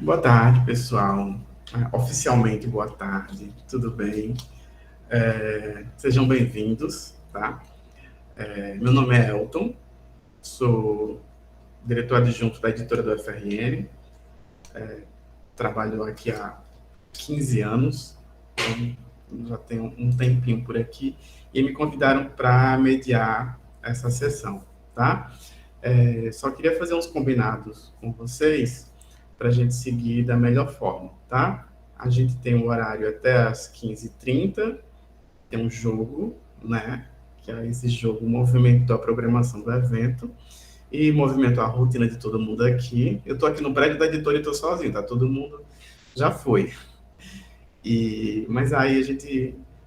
Boa tarde, pessoal. Oficialmente, boa tarde. Tudo bem? Sejam bem-vindos, tá? Meu nome é Elton, sou diretor adjunto da editora do FRN, trabalho aqui há 15 anos, então já tenho um tempinho por aqui, e me convidaram para mediar essa sessão, tá? Só queria fazer uns combinados com vocês para a gente seguir da melhor forma, tá? A gente tem um horário até às 15h30, tem um jogo, né? Que é esse jogo movimentou a programação do evento e movimentou a rotina de todo mundo aqui. Eu estou aqui no prédio da editora e estou sozinho, tá? Todo mundo já foi. Mas aí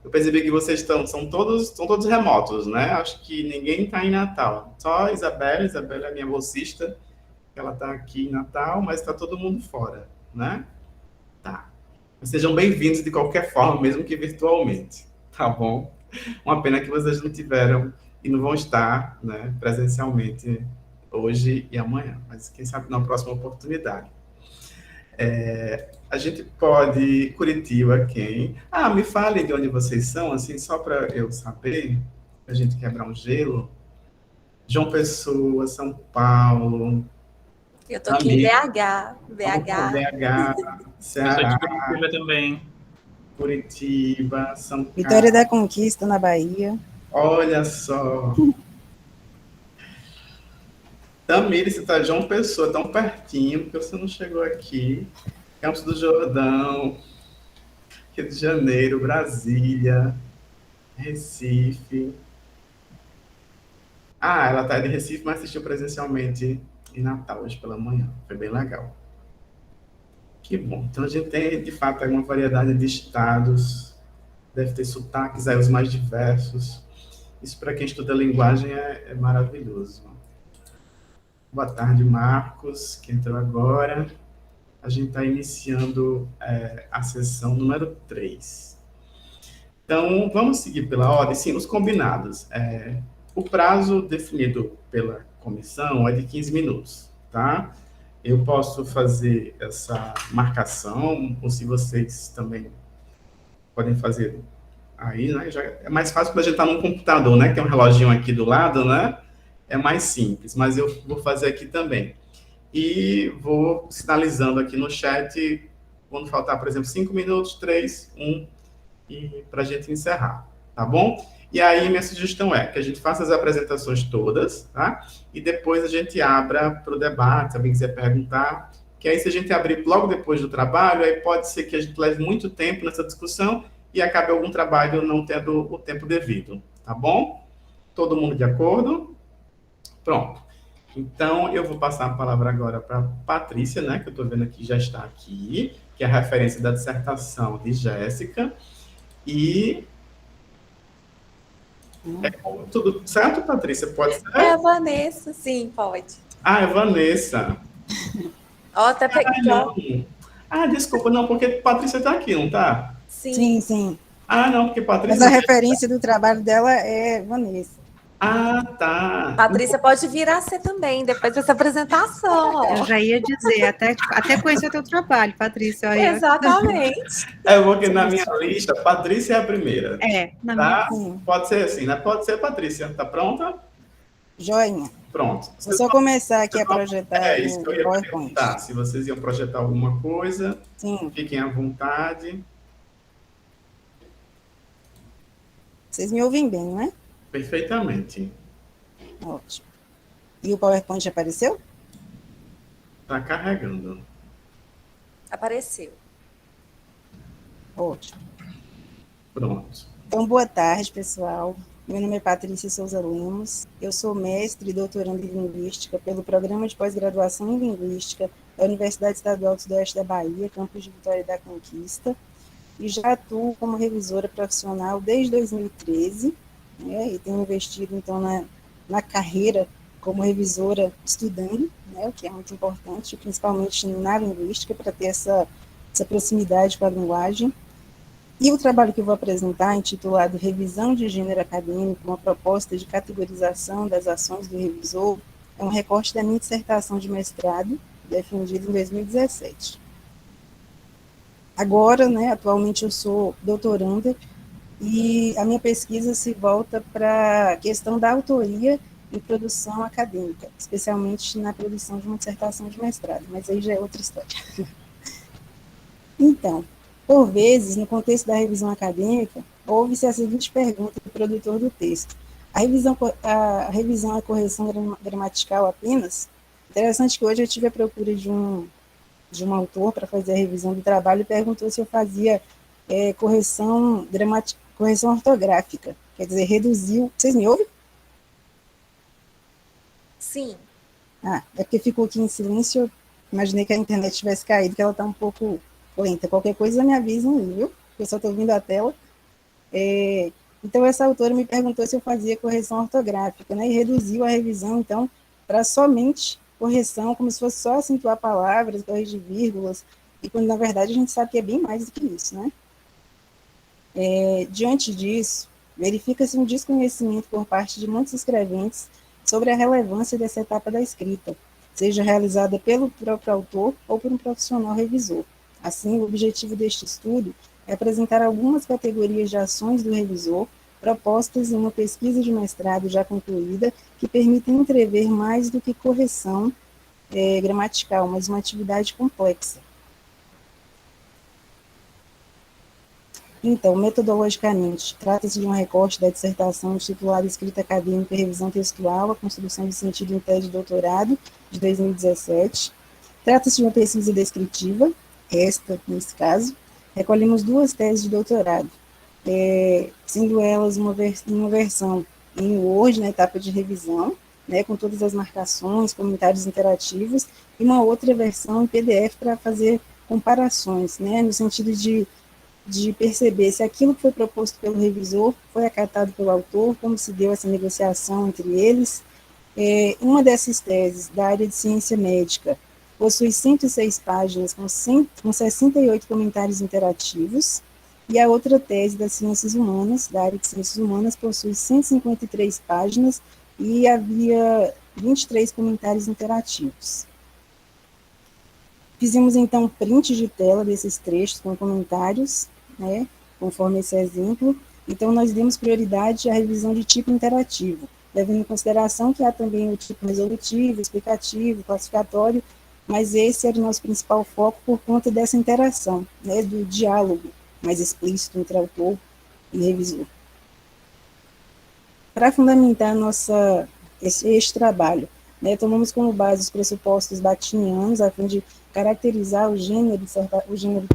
eu percebi que vocês são todos remotos, né? Acho que ninguém está em Natal. Só a Isabela é minha bolsista, ela está aqui em Natal, mas está todo mundo fora, né? Tá. Sejam bem-vindos de qualquer forma, mesmo que virtualmente, tá bom? Uma pena que vocês não tiveram e não vão estar, né, presencialmente hoje e amanhã, mas quem sabe na próxima oportunidade. A gente pode... Curitiba, quem? Me fale de onde vocês são, assim, só para eu saber, para a gente quebrar um gelo. João Pessoa, São Paulo, Eu tô aqui em BH, BH, Eu sou Ceará, de Curitiba também. Curitiba, São Vitória Carlos. da Conquista, na Bahia. Olha só. Tamires, você está João Pessoa, tão pertinho, porque você não chegou aqui. Campos do Jordão, Rio de Janeiro, Brasília, Recife. Ela está de Recife, mas assistiu presencialmente em Natal, hoje pela manhã. Foi bem legal. Que bom. Então, a gente tem, de fato, uma variedade de estados, deve ter sotaques aí, os mais diversos. Isso, para quem estuda linguagem, é maravilhoso. Boa tarde, Marcos, que entrou agora. A gente está iniciando a sessão número 3. Então, vamos seguir pela ordem. Sim, os combinados. O prazo definido pela comissão é de 15 minutos, tá? Eu posso fazer essa marcação, ou se vocês também podem fazer aí, né? Já é mais fácil para a gente estar num computador, né? Tem um reloginho aqui do lado, né? É mais simples, mas eu vou fazer aqui também. E vou sinalizando aqui no chat, quando faltar, por exemplo, 5 minutos, 3, 1, e para a gente encerrar, tá bom? E aí, minha sugestão é que a gente faça as apresentações todas, tá? E depois a gente abra para o debate, se alguém quiser perguntar, que aí se a gente abrir logo depois do trabalho, aí pode ser que a gente leve muito tempo nessa discussão e acabe algum trabalho não tendo o tempo devido, tá bom? Todo mundo de acordo? Pronto. Então, eu vou passar a palavra agora para a Patrícia, né, que eu estou vendo aqui, já está aqui, que é a referência da dissertação de Jéssica. E... tudo certo, Patrícia? Pode ser? É a Vanessa, sim, pode. É Vanessa. Até não. Desculpa, não, porque Patrícia está aqui, não está? Sim, sim. Não, porque Patrícia... Mas a referência do trabalho dela é Vanessa. Tá. Patrícia pode vir a ser também, depois dessa apresentação. Eu já ia dizer, até conhecer o teu trabalho, Patrícia. Exatamente. Porque na minha lista, Patrícia é a primeira. Na tá? minha... Pode ser assim, né? Pode ser, Patrícia. Tá pronta? Joinha. Pronto. Vou só começar aqui a projetar isso que eu ia PowerPoint. se vocês iam projetar alguma coisa, sim. Fiquem à vontade. Vocês me ouvem bem, não é? Perfeitamente. Ótimo. E o PowerPoint apareceu? Está carregando. Apareceu. Ótimo. Pronto. Então, boa tarde, pessoal. Meu nome é Patrícia Souza Lemos. Eu sou mestre e doutoranda em Linguística pelo Programa de Pós-Graduação em Linguística da Universidade Estadual do Sudoeste da Bahia, campus de Vitória da Conquista, e já atuo como revisora profissional desde 2013, né, e tenho investido, então, na carreira como revisora estudando, né, o que é muito importante, principalmente na linguística, para ter essa proximidade com a linguagem. E o trabalho que eu vou apresentar, intitulado Revisão de Gênero Acadêmico, uma proposta de categorização das ações do revisor, é um recorte da minha dissertação de mestrado, defendida em 2017. Agora, né, atualmente eu sou doutoranda e a minha pesquisa se volta para a questão da autoria em produção acadêmica, especialmente na produção de uma dissertação de mestrado, mas aí já é outra história. Então, por vezes, no contexto da revisão acadêmica, houve-se a seguinte pergunta do produtor do texto: a revisão é correção gramatical apenas? Interessante que hoje eu tive a procura de um autor para fazer a revisão do trabalho e perguntou se eu fazia correção ortográfica, quer dizer, reduziu. Vocês me ouvem? Sim. Ah, é porque ficou aqui em silêncio, eu imaginei que a internet tivesse caído, que ela está um pouco lenta. Qualquer coisa me avisam aí, viu? Eu só estou ouvindo a tela. Então, essa autora me perguntou se eu fazia correção ortográfica, né? E reduziu a revisão, então, para somente correção, como se fosse só acentuar palavras, corrigir vírgulas, e quando, na verdade, a gente sabe que é bem mais do que isso, né? Diante disso, verifica-se um desconhecimento por parte de muitos escreventes sobre a relevância dessa etapa da escrita, seja realizada pelo próprio autor ou por um profissional revisor. Assim, o objetivo deste estudo é apresentar algumas categorias de ações do revisor propostas em uma pesquisa de mestrado já concluída que permitem entrever mais do que correção gramatical, mas uma atividade complexa. Então, metodologicamente, trata-se de um recorte da dissertação intitulada Escrita Acadêmica e Revisão Textual, a Construção de Sentido em Tese de Doutorado, de 2017. Trata-se de uma pesquisa descritiva, esta, nesse caso. Recolhemos 2 teses de doutorado, sendo elas uma versão em Word, na etapa de revisão, né, com todas as marcações, comentários interativos, e uma outra versão em PDF para fazer comparações, né, no sentido de perceber se aquilo que foi proposto pelo revisor foi acatado pelo autor, como se deu essa negociação entre eles. Uma dessas teses, da área de ciência médica, possui 106 páginas, com 68 comentários interativos, e a outra tese das ciências humanas, da área de ciências humanas, possui 153 páginas e havia 23 comentários interativos. Fizemos, então, print de tela desses trechos com comentários, né, conforme esse exemplo. Então, nós demos prioridade à revisão de tipo interativo, levando em consideração que há também o tipo resolutivo, explicativo, classificatório, mas esse era o nosso principal foco por conta dessa interação, né, do diálogo mais explícito entre autor e revisor. Para fundamentar este trabalho, né, tomamos como base os pressupostos batinianos, a fim de caracterizar o gênero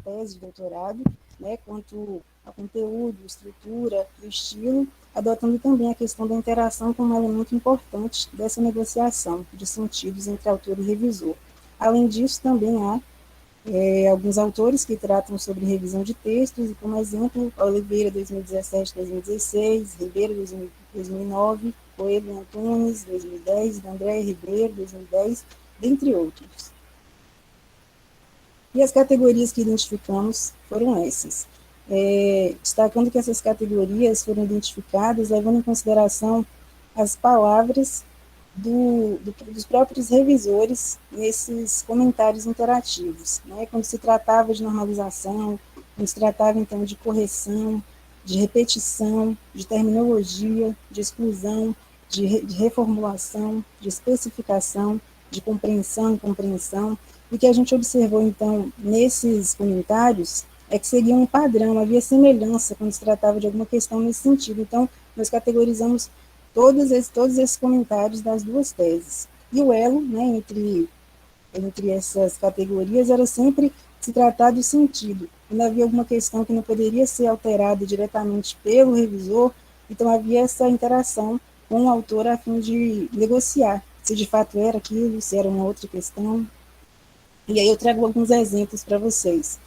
tese de doutorado, né, quanto ao conteúdo, estrutura, estilo, adotando também a questão da interação como elemento importante dessa negociação de sentidos entre autor e revisor. Além disso, também há alguns autores que tratam sobre revisão de textos, e como exemplo, Oliveira, 2017-2016, Ribeiro, 2009, Coelho Antunes, 2010, André Ribeiro, 2010, dentre outros. E as categorias que identificamos foram essas. Destacando que essas categorias foram identificadas levando em consideração as palavras dos próprios revisores nesses comentários interativos, né? Quando se tratava de normalização, quando se tratava, então, de correção, de repetição, de terminologia, de exclusão, de reformulação, de especificação, de compreensão e compreensão. O que a gente observou, então, nesses comentários é que seguia um padrão, havia semelhança quando se tratava de alguma questão nesse sentido. Então, nós categorizamos todos esses comentários das 2 teses. E o elo, né, entre essas categorias era sempre se tratar do sentido. Quando havia alguma questão que não poderia ser alterada diretamente pelo revisor, então havia essa interação com o autor a fim de negociar se de fato era aquilo, se era uma outra questão. E aí eu trago alguns exemplos para vocês.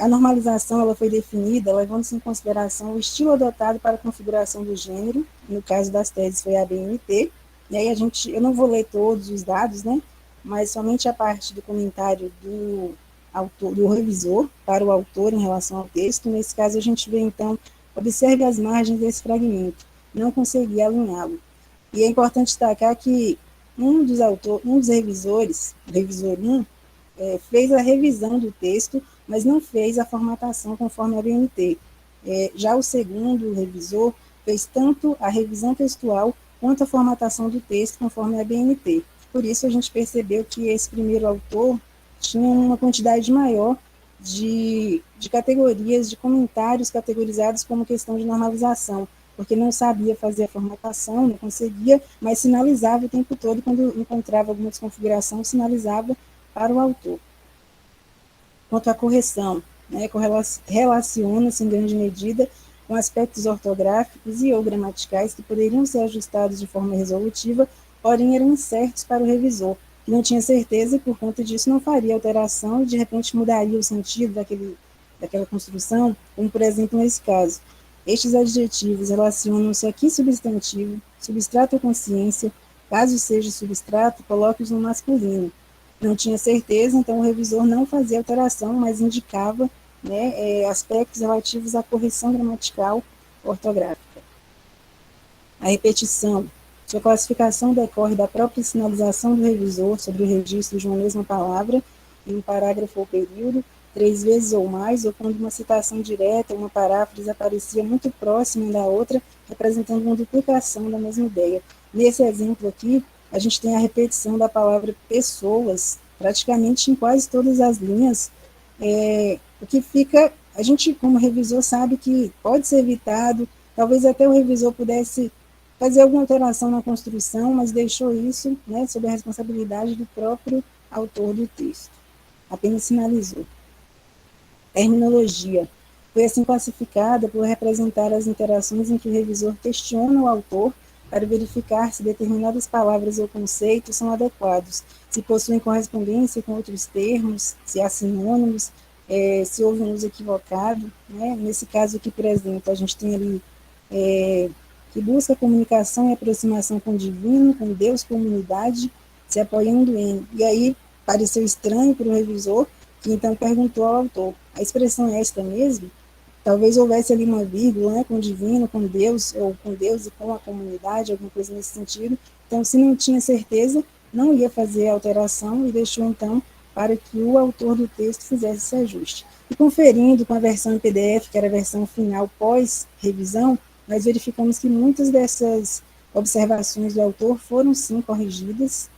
A normalização ela foi definida levando-se em consideração o estilo adotado para a configuração do gênero, no caso das teses foi a ABNT, e aí eu não vou ler todos os dados, né, mas somente a parte do comentário do revisor para o autor em relação ao texto. Nesse caso a gente vê, então, observe as margens desse fragmento, não consegui alinhá-lo. E é importante destacar que um dos revisores, o revisor 1, fez a revisão do texto, mas não fez a formatação conforme a BNT. Já o segundo revisor fez tanto a revisão textual quanto a formatação do texto conforme a BNT. Por isso, a gente percebeu que esse primeiro autor tinha uma quantidade maior de categorias, de comentários categorizados como questão de normalização, porque não sabia fazer a formatação, não conseguia, mas sinalizava o tempo todo, quando encontrava alguma desconfiguração, sinalizava para o autor. Quanto à correção, relaciona-se em grande medida com aspectos ortográficos e ou gramaticais que poderiam ser ajustados de forma resolutiva, porém eram incertos para o revisor, que não tinha certeza e, por conta disso, não faria alteração e, de repente, mudaria o sentido daquela construção, como, por exemplo, nesse caso. Estes adjetivos relacionam-se a que substantivo, substrato ou consciência, caso seja substrato, coloque-os no masculino. Não tinha certeza, então o revisor não fazia alteração, mas indicava aspectos relativos à correção gramatical ortográfica. A repetição. Sua classificação decorre da própria sinalização do revisor sobre o registro de uma mesma palavra em um parágrafo ou período, 3 vezes ou mais, ou quando uma citação direta ou uma paráfrase aparecia muito próxima da outra, representando uma duplicação da mesma ideia. Nesse exemplo aqui, a gente tem a repetição da palavra pessoas, praticamente em quase todas as linhas, o que fica, a gente como revisor sabe que pode ser evitado, talvez até o revisor pudesse fazer alguma alteração na construção, mas deixou isso sob a responsabilidade do próprio autor do texto. Apenas sinalizou. Terminologia. Foi assim classificada por representar as interações em que o revisor questiona o autor para verificar se determinadas palavras ou conceitos são adequados, se possuem correspondência com outros termos, se há sinônimos, se houve um uso equivocado. Nesse caso aqui, por exemplo, a gente tem ali que busca comunicação e aproximação com o divino, com Deus, com a humanidade, se apoiando em. E aí pareceu estranho para o revisor, que então perguntou ao autor, a expressão é esta mesmo? Talvez houvesse ali uma vírgula, com o divino, com Deus, ou com Deus e com a comunidade, alguma coisa nesse sentido. Então, se não tinha certeza, não ia fazer a alteração e deixou, então, para que o autor do texto fizesse esse ajuste. E conferindo com a versão em PDF, que era a versão final pós-revisão, nós verificamos que muitas dessas observações do autor foram, sim, corrigidas,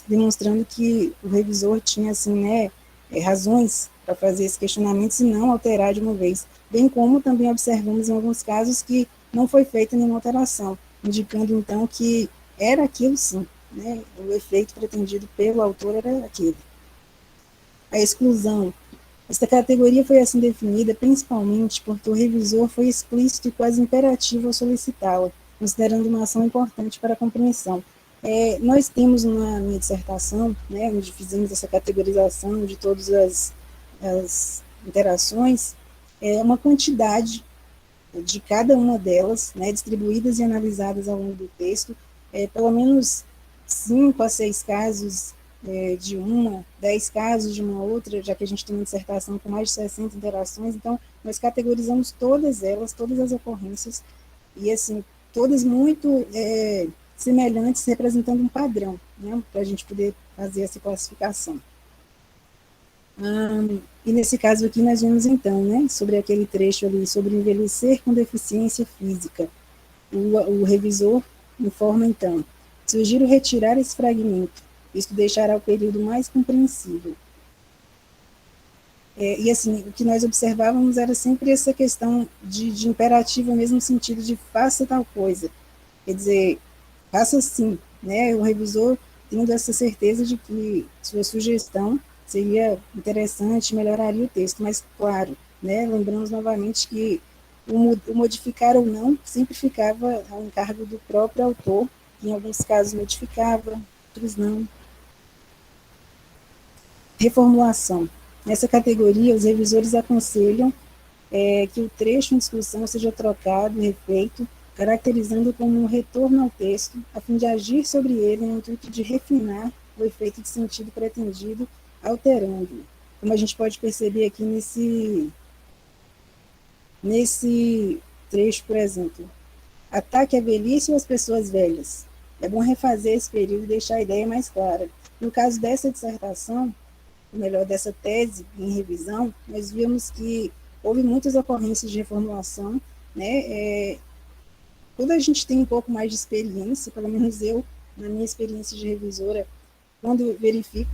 demonstrando que o revisor tinha, assim, razões para fazer esses questionamentos e não alterar de uma vez, bem como também observamos em alguns casos que não foi feita nenhuma alteração, indicando então que era aquilo sim, o efeito pretendido pelo autor era aquele. A exclusão. Esta categoria foi assim definida principalmente porque o revisor foi explícito e quase imperativo ao solicitá-la, considerando uma ação importante para a compreensão. Nós temos na minha dissertação, onde fizemos essa categorização de todas as interações, uma quantidade de cada uma delas, distribuídas e analisadas ao longo do texto, pelo menos 5 a 6 casos de uma, 10 casos de uma outra, já que a gente tem uma dissertação com mais de 60 interações, então nós categorizamos todas elas, todas as ocorrências, e assim, todas muito semelhantes, representando um padrão, para a gente poder fazer essa classificação. E nesse caso aqui nós vemos então, sobre aquele trecho ali, sobre envelhecer com deficiência física. O revisor informa então, sugiro retirar esse fragmento, isto deixará o período mais compreensível. E assim, o que nós observávamos era sempre essa questão de imperativo, no mesmo sentido de faça tal coisa, quer dizer, faça sim, o revisor tendo essa certeza de que sua sugestão seria interessante, melhoraria o texto, mas claro, lembramos novamente que o modificar ou não sempre ficava ao encargo do próprio autor, que em alguns casos modificava, outros não. Reformulação. Nessa categoria, os revisores aconselham que o trecho em discussão seja trocado, refeito, caracterizando como um retorno ao texto, a fim de agir sobre ele no intuito de refinar o efeito de sentido pretendido, alterando. Como a gente pode perceber aqui nesse trecho, por exemplo, ataque à velhice ou às pessoas velhas. É bom refazer esse período e deixar a ideia mais clara. No caso dessa dissertação, ou melhor, dessa tese em revisão, nós vimos que houve muitas ocorrências de reformulação, né? Quando a gente tem um pouco mais de experiência, pelo menos eu, na minha experiência de revisora, quando verifico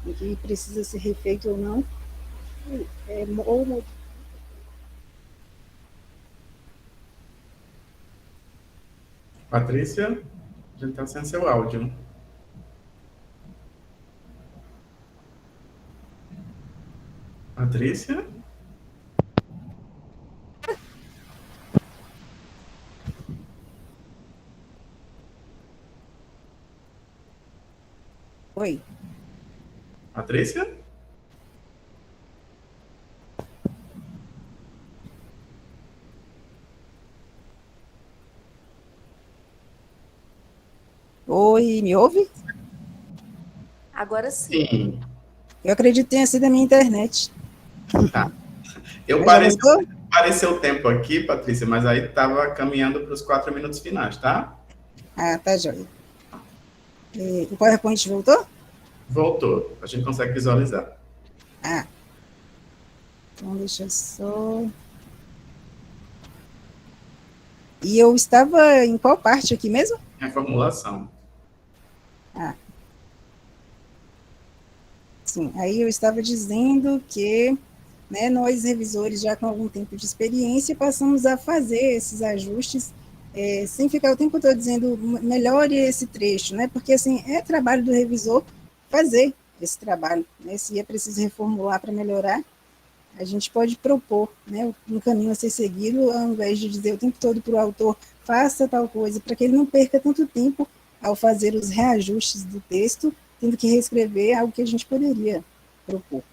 o que precisa ser refeito ou não, ou Patrícia, já está sem seu áudio. Patrícia? Oi. Patrícia? Oi, me ouve? Agora sim. Sim. Eu acredito que tenha sido a minha internet. Tá. Eu Mas já parei voltou? o tempo aqui, Patrícia, mas aí estava caminhando para os 4 minutos finais, tá? Ah, tá joia. O PowerPoint voltou? Voltou. A gente consegue visualizar. Ah, então deixa eu só... E eu estava em qual parte aqui mesmo? Reformulação. Ah, sim. Aí eu estava dizendo que, né, nós, revisores, já com algum tempo de experiência, passamos a fazer esses ajustes, sem ficar o tempo todo dizendo melhore esse trecho, né? Porque, assim, é trabalho do revisor fazer esse trabalho, né? Se é preciso reformular para melhorar, a gente pode propor, né, um caminho a ser seguido, ao invés de dizer o tempo todo para o autor, faça tal coisa, para que ele não perca tanto tempo ao fazer os reajustes do texto, tendo que reescrever algo que a gente poderia propor.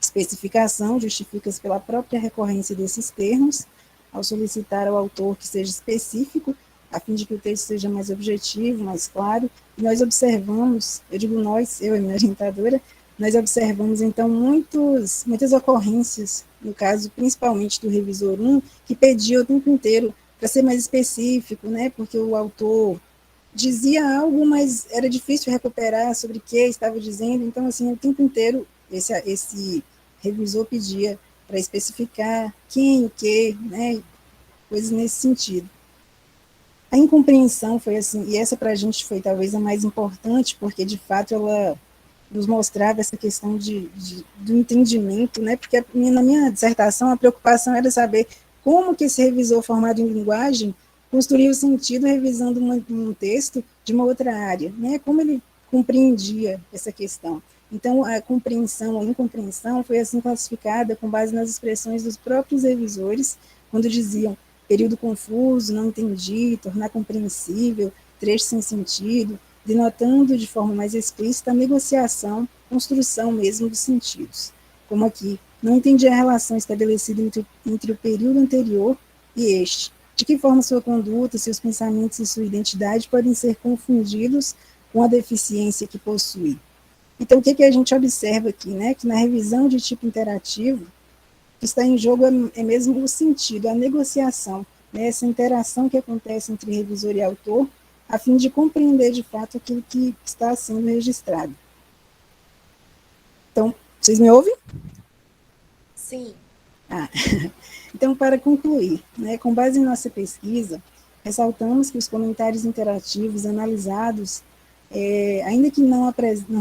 Especificação justifica-se pela própria recorrência desses termos, ao solicitar ao autor que seja específico, a fim de que o texto seja mais objetivo, mais claro, e nós observamos, eu digo nós, eu e minha orientadora, nós observamos, então, muitas ocorrências, no caso, principalmente do revisor 1, que pedia o tempo inteiro para ser mais específico, né, porque o autor dizia algo, mas era difícil recuperar sobre o que estava dizendo, então, assim, o tempo inteiro, esse revisor pedia para especificar quem, o que, né, coisas nesse sentido. A incompreensão foi assim, e essa para a gente foi talvez a mais importante, porque de fato ela nos mostrava essa questão do entendimento, né? Porque na minha dissertação a preocupação era saber como que esse revisor formado em linguagem construía o sentido revisando um texto de uma outra área, né? Como ele compreendia essa questão. Então, a compreensão ou incompreensão foi assim classificada com base nas expressões dos próprios revisores, quando diziam período confuso, não entendi, tornar compreensível, trecho sem sentido, denotando de forma mais explícita a negociação, construção mesmo dos sentidos. Como aqui, não entendi a relação estabelecida entre o período anterior e este. De que forma sua conduta, seus pensamentos e sua identidade podem ser confundidos com a deficiência que possui. Então, o que a gente observa aqui, né? Que na revisão de tipo interativo, o que está em jogo é mesmo o sentido, a negociação, né? Essa interação que acontece entre revisor e autor, a fim de compreender de fato aquilo que está sendo registrado. Então, vocês me ouvem? Sim. Então, para concluir, né, com base em nossa pesquisa, ressaltamos que os comentários interativos analisados, ainda que não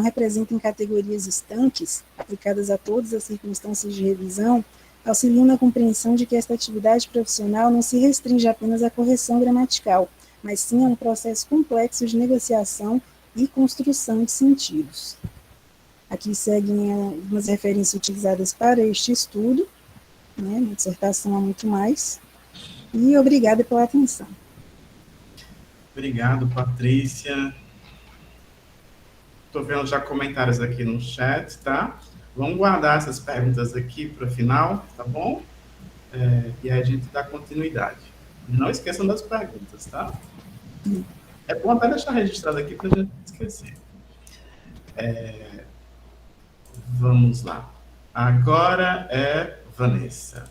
representem categorias estanques, aplicadas a todas as circunstâncias de revisão, auxiliam na compreensão de que esta atividade profissional não se restringe apenas à correção gramatical, mas sim a um processo complexo de negociação e construção de sentidos. Aqui seguem algumas referências utilizadas para este estudo, né, na dissertação há muito mais, e obrigada pela atenção. Obrigado, Patrícia. Estou vendo já comentários aqui no chat, tá? Vamos guardar essas perguntas aqui para o final, tá bom? E aí a gente dá continuidade. Não esqueçam das perguntas, tá? É bom até deixar registrado aqui para a gente não esquecer. Vamos lá. Agora é Vanessa.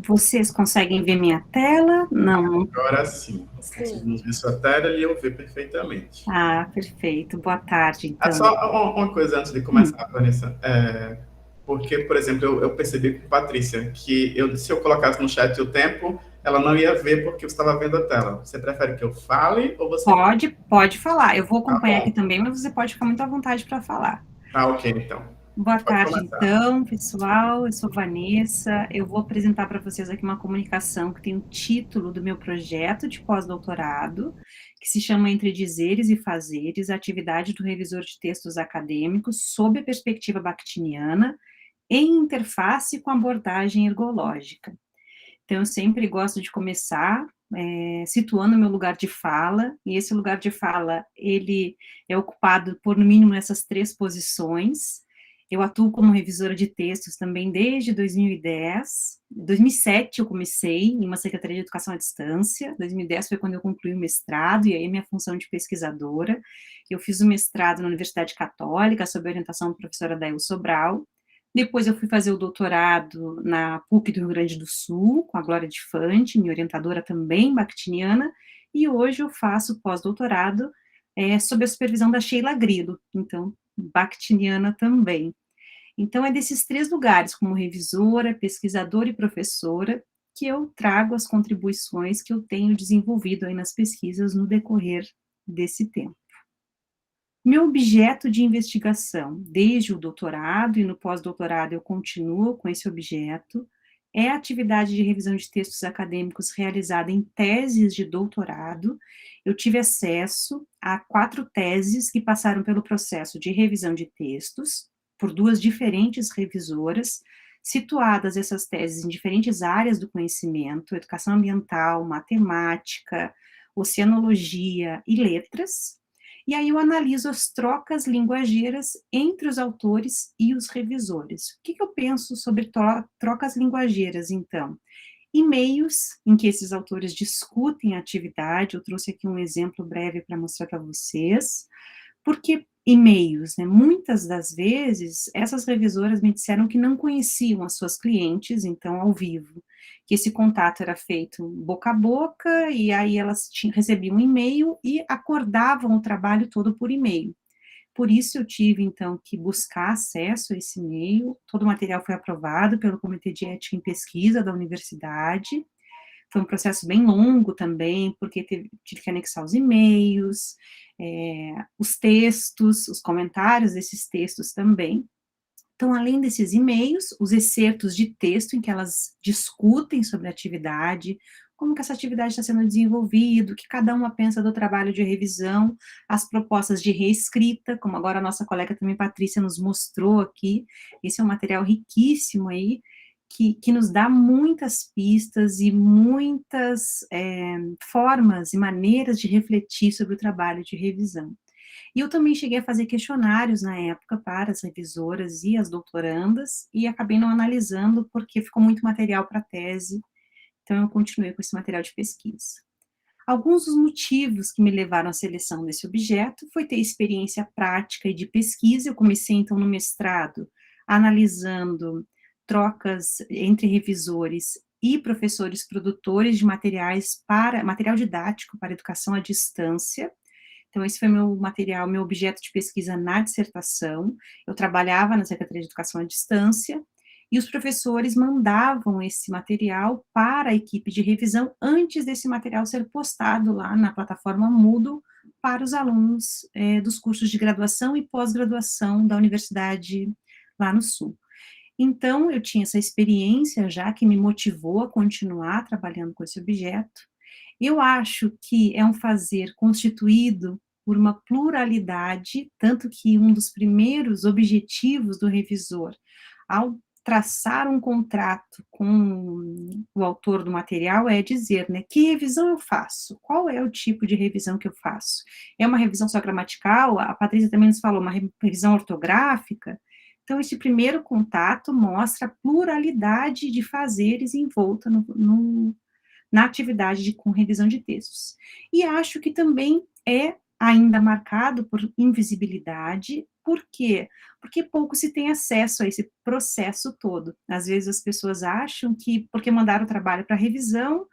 Vocês conseguem ver minha tela? Não. Agora sim. Conseguimos ver sua tela e eu ver perfeitamente. Ah, perfeito. Boa tarde, Ah, então. só uma coisa antes de começar, Vanessa. Porque, por exemplo, eu percebi com Patrícia que se eu colocasse no chat o tempo, ela não ia ver porque eu estava vendo a tela. Você prefere que eu fale ou você... Pode falar. Eu vou Tá acompanhar aqui bom. também, mas você pode ficar muito à vontade para falar. Tá, ok, então. Boa Pode tarde, começar. então, pessoal. Eu sou Vanessa. Eu vou apresentar para vocês aqui uma comunicação que tem o título do meu projeto de pós-doutorado, que se chama Entre Dizeres e Fazeres, a atividade do revisor de textos acadêmicos sob a perspectiva bakhtiniana, em interface com abordagem ergológica. Então, eu sempre gosto de começar situando o meu lugar de fala, e esse lugar de fala, ele é ocupado por, no mínimo, essas 3 posições. Eu atuo como revisora de textos também desde 2010. 2007 eu comecei em uma secretaria de educação à distância, 2010 foi quando eu concluí o mestrado, e aí minha função de pesquisadora. Eu fiz o mestrado na Universidade Católica, sob a orientação da professora Dail Sobral. Depois eu fui fazer o doutorado na PUC do Rio Grande do Sul, com a Glória de Fante, minha orientadora também bakhtiniana, e hoje eu faço pós-doutorado sob a supervisão da Sheila Grillo, então, bakhtiniana também. Então, é desses 3 lugares, como revisora, pesquisadora e professora, que eu trago as contribuições que eu tenho desenvolvido aí nas pesquisas no decorrer desse tempo. Meu objeto de investigação, desde o doutorado e no pós-doutorado eu continuo com esse objeto, é a atividade de revisão de textos acadêmicos realizada em teses de doutorado. Eu tive acesso a 4 teses que passaram pelo processo de revisão de textos, por 2 diferentes revisoras, situadas essas teses em diferentes áreas do conhecimento, educação ambiental, matemática, oceanologia e letras. E aí eu analiso as trocas linguageiras entre os autores e os revisores. O que eu penso sobre trocas linguageiras, então? E-mails em que esses autores discutem a atividade, eu trouxe aqui um exemplo breve para mostrar para vocês. Por que e-mails, né? Muitas das vezes, essas revisoras me disseram que não conheciam as suas clientes, então, ao vivo, que esse contato era feito boca a boca, e aí elas recebiam um e-mail e acordavam o trabalho todo por e-mail. Por isso eu tive, então, que buscar acesso a esse e-mail, todo o material foi aprovado pelo Comitê de Ética em Pesquisa da universidade, foi um processo bem longo também, porque tive que anexar os e-mails, os textos, os comentários desses textos também. Então, além desses e-mails, os excertos de texto em que elas discutem sobre a atividade, como que essa atividade está sendo desenvolvida, o que cada uma pensa do trabalho de revisão, as propostas de reescrita, como agora a nossa colega também, Patrícia, nos mostrou aqui. Esse é um material riquíssimo aí, que nos dá muitas pistas e muitas formas e maneiras de refletir sobre o trabalho de revisão. E eu também cheguei a fazer questionários na época para as revisoras e as doutorandas, e acabei não analisando porque ficou muito material para a tese, então eu continuei com esse material de pesquisa. Alguns dos motivos que me levaram à seleção desse objeto foi ter experiência prática e de pesquisa. Eu comecei, então, no mestrado, analisando trocas entre revisores e professores produtores de materiais material didático para educação à distância. Então, esse foi meu material, meu objeto de pesquisa na dissertação. Eu trabalhava na Secretaria de Educação à Distância, e os professores mandavam esse material para a equipe de revisão antes desse material ser postado lá na plataforma Moodle para os alunos dos cursos de graduação e pós-graduação da universidade lá no Sul. Então, eu tinha essa experiência já que me motivou a continuar trabalhando com esse objeto. Eu acho que é um fazer constituído por uma pluralidade, tanto que um dos primeiros objetivos do revisor, ao traçar um contrato com o autor do material, é dizer, né, que revisão eu faço? Qual é o tipo de revisão que eu faço? É uma revisão só gramatical? A Patrícia também nos falou, uma revisão ortográfica? Então, esse primeiro contato mostra a pluralidade de fazeres envolta na atividade com revisão de textos. E acho que também é ainda marcado por invisibilidade. Por quê? Porque pouco se tem acesso a esse processo todo. Às vezes as pessoas acham que, porque mandaram o trabalho para revisão,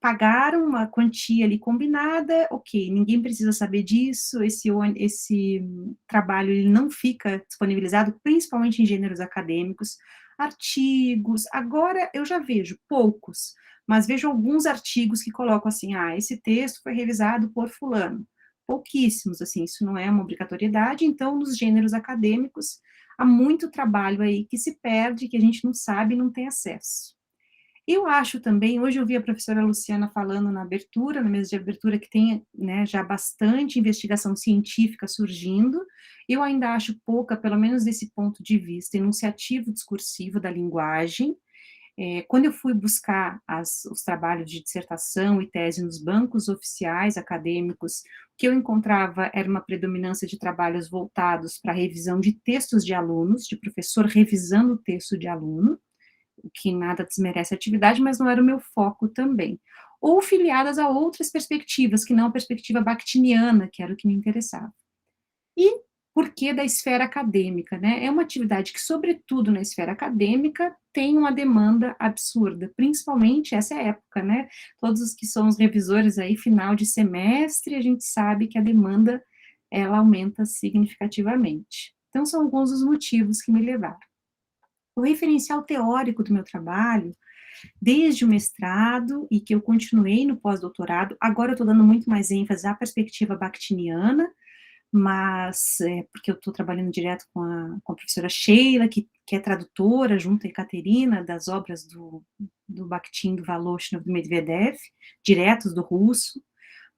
pagaram uma quantia ali combinada, ok, ninguém precisa saber disso, esse trabalho ele não fica disponibilizado, principalmente em gêneros acadêmicos, artigos, agora eu já vejo poucos, mas vejo alguns artigos que colocam assim, esse texto foi revisado por fulano, pouquíssimos, assim, isso não é uma obrigatoriedade, então nos gêneros acadêmicos há muito trabalho aí que se perde, que a gente não sabe, não tem acesso. Eu acho também, hoje eu vi a professora Luciana falando na abertura, na mesa de abertura, que tem, né, já bastante investigação científica surgindo, eu ainda acho pouca, pelo menos desse ponto de vista, enunciativo discursivo da linguagem. Quando eu fui buscar os trabalhos de dissertação e tese nos bancos oficiais acadêmicos, o que eu encontrava era uma predominância de trabalhos voltados para a revisão de textos de alunos, de professor revisando o texto de aluno, o que nada desmerece a atividade, mas não era o meu foco também. Ou filiadas a outras perspectivas, que não a perspectiva bakhtiniana, que era o que me interessava. E por que da esfera acadêmica, né? É uma atividade que, sobretudo na esfera acadêmica, tem uma demanda absurda, principalmente essa época, né? Todos os que são os revisores aí, final de semestre, a gente sabe que a demanda, ela aumenta significativamente. Então, são alguns dos motivos que me levaram. O referencial teórico do meu trabalho, desde o mestrado, e que eu continuei no pós-doutorado, agora eu estou dando muito mais ênfase à perspectiva bakhtiniana, mas porque eu estou trabalhando direto com a professora Sheila, que é tradutora, junto a Ekaterina, das obras do Bakhtin, do Voloshin, do Medvedev, diretos do russo,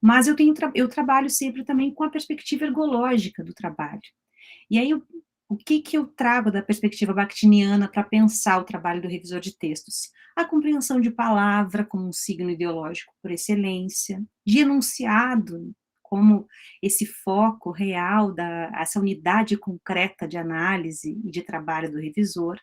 mas eu trabalho sempre também com a perspectiva ergológica do trabalho. E aí, o que eu trago da perspectiva bakhtiniana para pensar o trabalho do revisor de textos? A compreensão de palavra como um signo ideológico por excelência, de enunciado como esse foco real, essa unidade concreta de análise e de trabalho do revisor.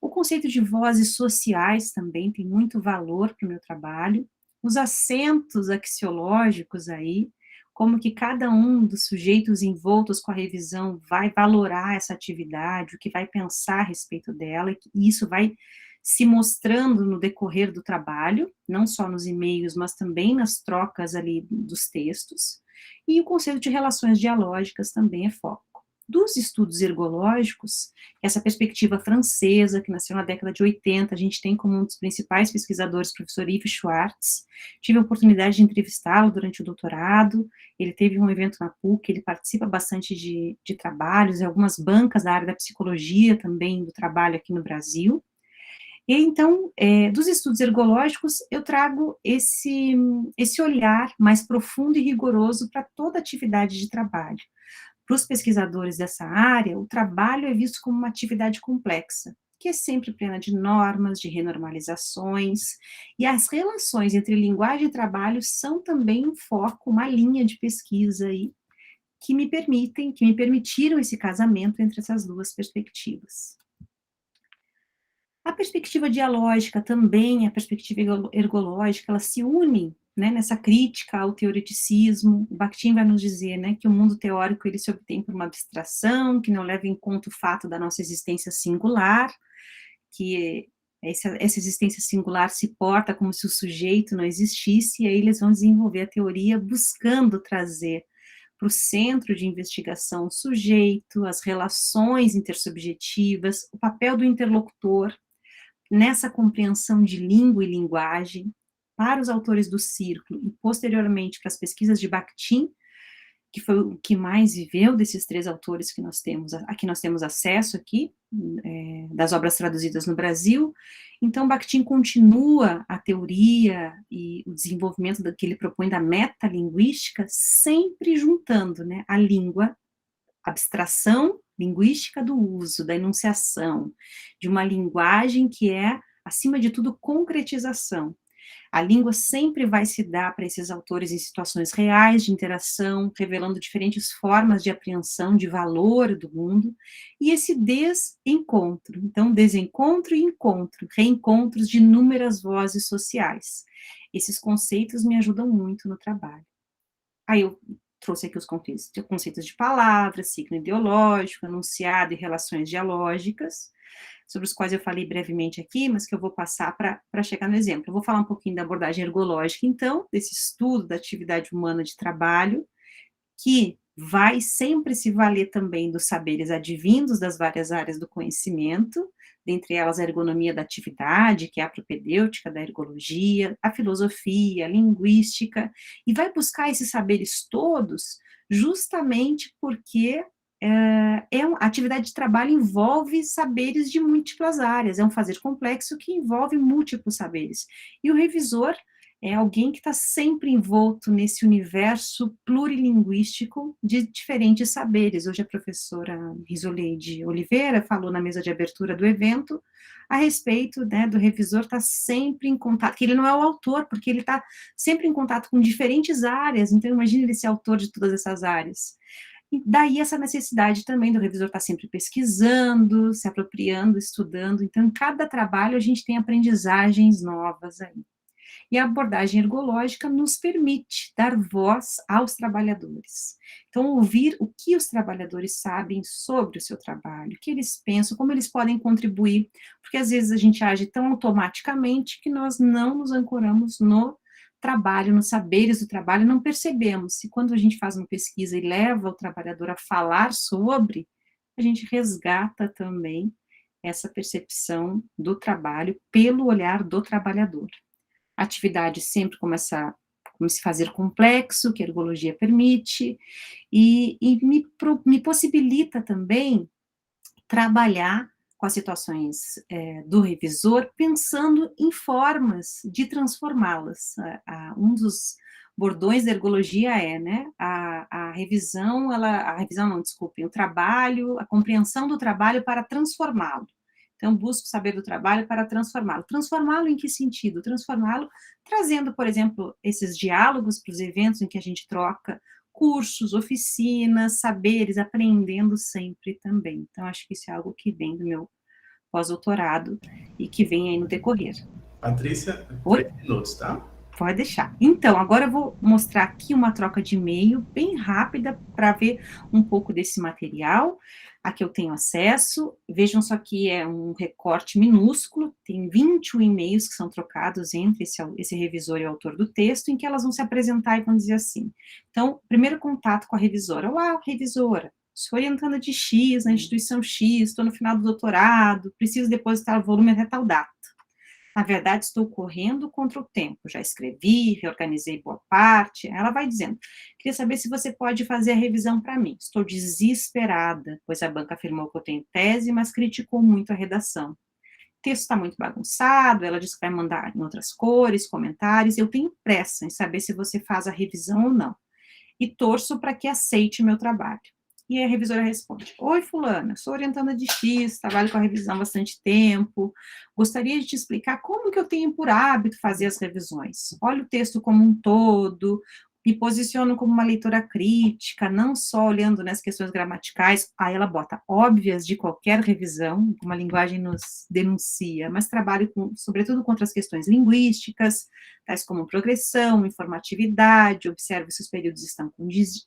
O conceito de vozes sociais também tem muito valor para o meu trabalho. Os acentos axiológicos aí, como que cada um dos sujeitos envoltos com a revisão vai valorar essa atividade, o que vai pensar a respeito dela, e isso vai se mostrando no decorrer do trabalho, não só nos e-mails, mas também nas trocas ali dos textos, e o conceito de relações dialógicas também é foco. Dos estudos ergológicos, essa perspectiva francesa, que nasceu na década de 80, a gente tem como um dos principais pesquisadores o professor Yves Schwartz. Tive a oportunidade de entrevistá-lo durante o doutorado, ele teve um evento na PUC, ele participa bastante de trabalhos, e algumas bancas da área da psicologia também, do trabalho aqui no Brasil. E então, dos estudos ergológicos, eu trago esse olhar mais profundo e rigoroso para toda atividade de trabalho. Para os pesquisadores dessa área, o trabalho é visto como uma atividade complexa, que é sempre plena de normas, de renormalizações, e as relações entre linguagem e trabalho são também um foco, uma linha de pesquisa aí, que me permitiram esse casamento entre essas duas perspectivas. A perspectiva dialógica também, a perspectiva ergológica, elas se unem, né, nessa crítica ao teoreticismo. O Bakhtin vai nos dizer, né, que o mundo teórico ele se obtém por uma abstração, que não leva em conta o fato da nossa existência singular, que essa existência singular se porta como se o sujeito não existisse, e aí eles vão desenvolver a teoria buscando trazer para o centro de investigação o sujeito, as relações intersubjetivas, o papel do interlocutor, nessa compreensão de língua e linguagem, para os autores do Círculo e posteriormente para as pesquisas de Bakhtin, que foi o que mais viveu desses três autores que nós temos acesso aqui, das obras traduzidas no Brasil. Então, Bakhtin continua a teoria e o desenvolvimento que ele propõe da metalinguística, sempre juntando, né, a língua, abstração linguística do uso, da enunciação, de uma linguagem que é, acima de tudo, concretização. A língua sempre vai se dar para esses autores em situações reais de interação, revelando diferentes formas de apreensão de valor do mundo, e esse desencontro, então desencontro e encontro, reencontros de inúmeras vozes sociais. Esses conceitos me ajudam muito no trabalho. Aí eu trouxe aqui os conceitos de palavra, signo ideológico, enunciado e relações dialógicas, sobre os quais eu falei brevemente aqui, mas que eu vou passar para chegar no exemplo. Eu vou falar um pouquinho da abordagem ergológica, então, desse estudo da atividade humana de trabalho, que vai sempre se valer também dos saberes advindos das várias áreas do conhecimento, dentre elas a ergonomia da atividade, que é a propedêutica da ergologia, a filosofia, a linguística, e vai buscar esses saberes todos justamente porque a atividade de trabalho envolve saberes de múltiplas áreas, é um fazer complexo que envolve múltiplos saberes. E o revisor é alguém que está sempre envolto nesse universo plurilinguístico de diferentes saberes. Hoje a professora Risoleide Oliveira falou na mesa de abertura do evento a respeito, né, do revisor estar sempre em contato, que ele não é o autor, porque ele está sempre em contato com diferentes áreas, então imagina ele ser autor de todas essas áreas. E daí essa necessidade também do revisor estar sempre pesquisando, se apropriando, estudando, então em cada trabalho a gente tem aprendizagens novas aí. E a abordagem ergológica nos permite dar voz aos trabalhadores. Então, ouvir o que os trabalhadores sabem sobre o seu trabalho, o que eles pensam, como eles podem contribuir, porque às vezes a gente age tão automaticamente que nós não nos ancoramos no trabalho, nos saberes do trabalho, não percebemos. E quando a gente faz uma pesquisa e leva o trabalhador a falar sobre, a gente resgata também essa percepção do trabalho pelo olhar do trabalhador. A atividade sempre começa a se fazer complexo, que a ergologia permite, e me possibilita também trabalhar com as situações do revisor, pensando em formas de transformá-las. Um dos bordões da ergologia é, né, o trabalho, a compreensão do trabalho para transformá-lo. Então, busco saber do trabalho para transformá-lo. Transformá-lo em que sentido? Transformá-lo trazendo, por exemplo, esses diálogos para os eventos em que a gente troca cursos, oficinas, saberes, aprendendo sempre também. Então, acho que isso é algo que vem do meu pós-doutorado e que vem aí no decorrer. Patrícia, Oi? 3 minutos, tá? Pode deixar. Então, agora eu vou mostrar aqui uma troca de e-mail bem rápida para ver um pouco desse material a que eu tenho acesso. Vejam só que é um recorte minúsculo, tem 21 e-mails que são trocados entre esse revisor e o autor do texto, em que elas vão se apresentar e vão dizer assim. Então, primeiro contato com a revisora. Olá, revisora, sou orientanda de X, na instituição X, estou no final do doutorado, preciso depositar o volume até tal data. Na verdade, estou correndo contra o tempo, já escrevi, reorganizei boa parte. Ela vai dizendo, queria saber se você pode fazer a revisão para mim. Estou desesperada, pois a banca afirmou que eu tenho tese, mas criticou muito a redação. O texto está muito bagunçado, ela disse que vai mandar em outras cores, comentários, eu tenho pressa em saber se você faz a revisão ou não. E torço para que aceite o meu trabalho. E a revisora responde, oi fulana, sou orientanda de X, trabalho com a revisão há bastante tempo, gostaria de te explicar como que eu tenho por hábito fazer as revisões. Olho o texto como um todo, me posiciono como uma leitora crítica, não só olhando nas questões gramaticais, aí ela bota óbvias de qualquer revisão, como a linguagem nos denuncia, mas trabalho sobretudo contra as questões linguísticas, tais como progressão, informatividade, observo se os períodos estão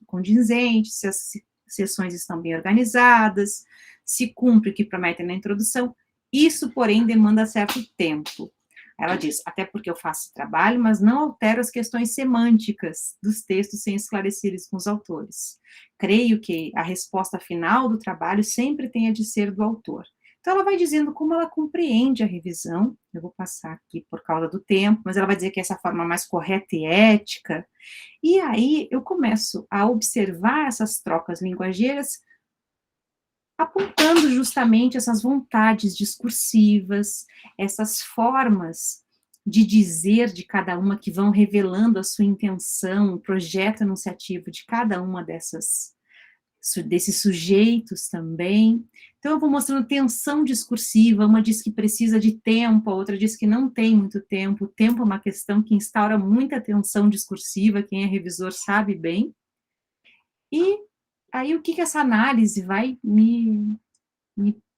condizentes, se as sessões estão bem organizadas, se cumpre o que prometem na introdução, isso, porém, demanda certo tempo. Ela diz, até porque eu faço trabalho, mas não altero as questões semânticas dos textos sem esclarecer isso com os autores. Creio que a resposta final do trabalho sempre tenha de ser do autor. Então, ela vai dizendo como ela compreende a revisão, eu vou passar aqui por causa do tempo, mas ela vai dizer que essa é a forma mais correta e ética, e aí eu começo a observar essas trocas linguageiras, apontando justamente essas vontades discursivas, essas formas de dizer de cada uma que vão revelando a sua intenção, o projeto enunciativo de cada uma desses sujeitos também. Então, eu vou mostrando tensão discursiva, uma diz que precisa de tempo, a outra diz que não tem muito tempo. O tempo é uma questão que instaura muita tensão discursiva, quem é revisor sabe bem. E aí, o que essa análise vai me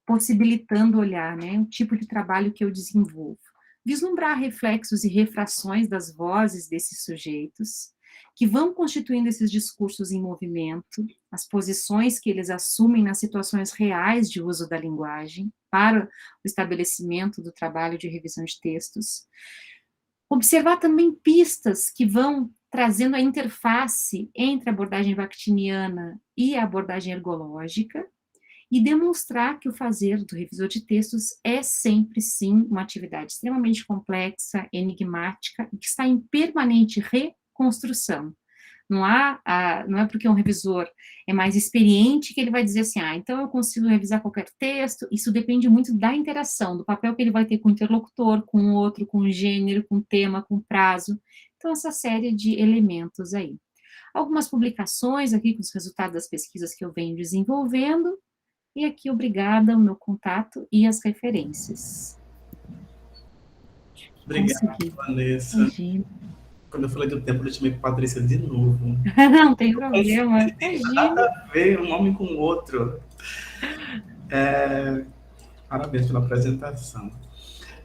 possibilitando olhar, né? O tipo de trabalho que eu desenvolvo. Vislumbrar reflexos e refrações das vozes desses sujeitos, que vão constituindo esses discursos em movimento, as posições que eles assumem nas situações reais de uso da linguagem para o estabelecimento do trabalho de revisão de textos. Observar também pistas que vão trazendo a interface entre a abordagem bakhtiniana e a abordagem ergológica, e demonstrar que o fazer do revisor de textos é sempre, sim, uma atividade extremamente complexa, enigmática, e que está em permanente reconstrução. Não é porque um revisor é mais experiente que ele vai dizer assim, então eu consigo revisar qualquer texto. Isso depende muito da interação, do papel que ele vai ter com o interlocutor, com o outro, com o gênero, com o tema, com o prazo. Então, essa série de elementos aí. Algumas publicações aqui com os resultados das pesquisas que eu venho desenvolvendo, e aqui, obrigada, o meu contato e as referências. Obrigado, Consegui. Vanessa. Imagina. Quando eu falei do tempo, eu chamei Patrícia de novo. Não tem problema, imagina. Nada a ver um nome com o outro. Parabéns pela apresentação.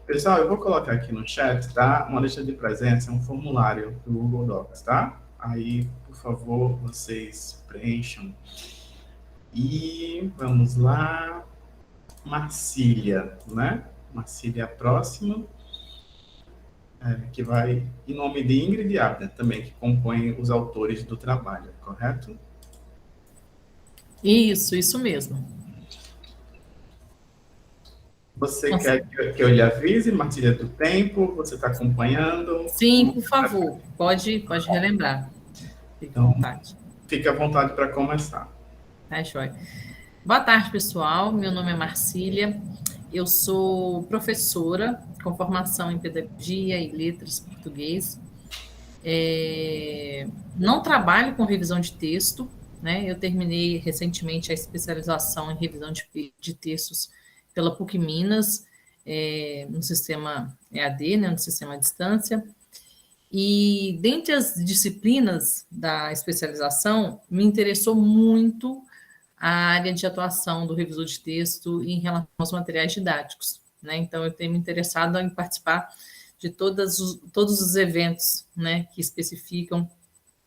Pessoal, eu vou colocar aqui no chat, tá? Uma lista de presença, um formulário do Google Docs, tá? Aí, por favor, vocês preencham. E vamos lá. Marcília, né? Marcília é a próxima. Que vai em nome de Ingrid Abner, também, que compõem os autores do trabalho, correto? Isso mesmo. Você quer que eu lhe avise, Marcília, do tempo? Você está acompanhando? Sim, por favor, pode relembrar. Fique à vontade. Fique à vontade para começar. Tá, joia. Boa tarde, pessoal. Meu nome é Marcília. Eu sou professora com formação em pedagogia e letras português. Não trabalho com revisão de texto, né? Eu terminei recentemente a especialização em revisão de textos pela PUC Minas, no sistema EAD, né, no sistema à distância. E dentre as disciplinas da especialização, me interessou muito a área de atuação do revisor de texto em relação aos materiais didáticos, né? Então, eu tenho me interessado em participar de todos os eventos, né, que especificam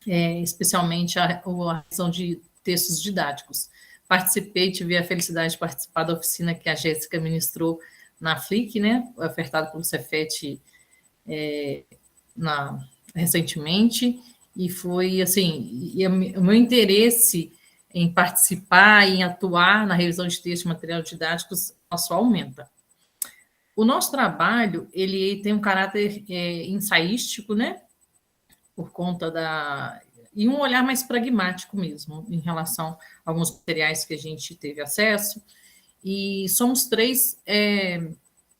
especialmente a revisão de textos didáticos. Participei, tive a felicidade de participar da oficina que a Jéssica ministrou na FLIC, né, ofertada pelo Cefet recentemente, e foi, assim, o meu interesse em participar, em atuar na revisão de textos e material didáticos, só aumenta. O nosso trabalho, ele tem um caráter ensaístico, né, por conta e um olhar mais pragmático mesmo, em relação a alguns materiais que a gente teve acesso, e somos 3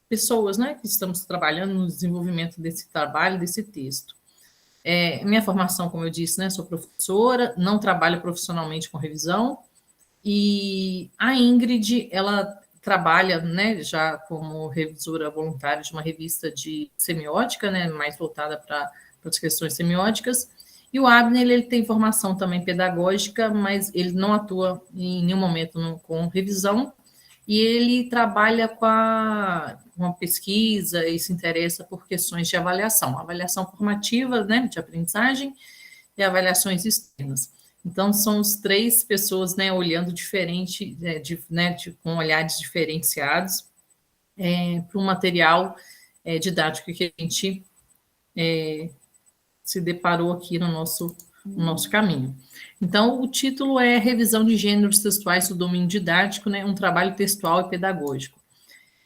pessoas, né, que estamos trabalhando no desenvolvimento desse trabalho, desse texto. Minha formação, como eu disse, né, sou professora, não trabalho profissionalmente com revisão, e a Ingrid, ela trabalha, né, já como revisora voluntária de uma revista de semiótica, né, mais voltada para as questões semióticas, e o Abner, ele tem formação também pedagógica, mas ele não atua em nenhum momento com revisão, e ele trabalha com uma pesquisa e se interessa por questões de avaliação formativa, né, de aprendizagem e avaliações externas. Então, são as 3 pessoas, né, olhando diferente, com olhares diferenciados para um material didático que a gente se deparou aqui no nosso caminho. Então, o título é Revisão de Gêneros Textuais do Domínio Didático, né, um trabalho textual e pedagógico.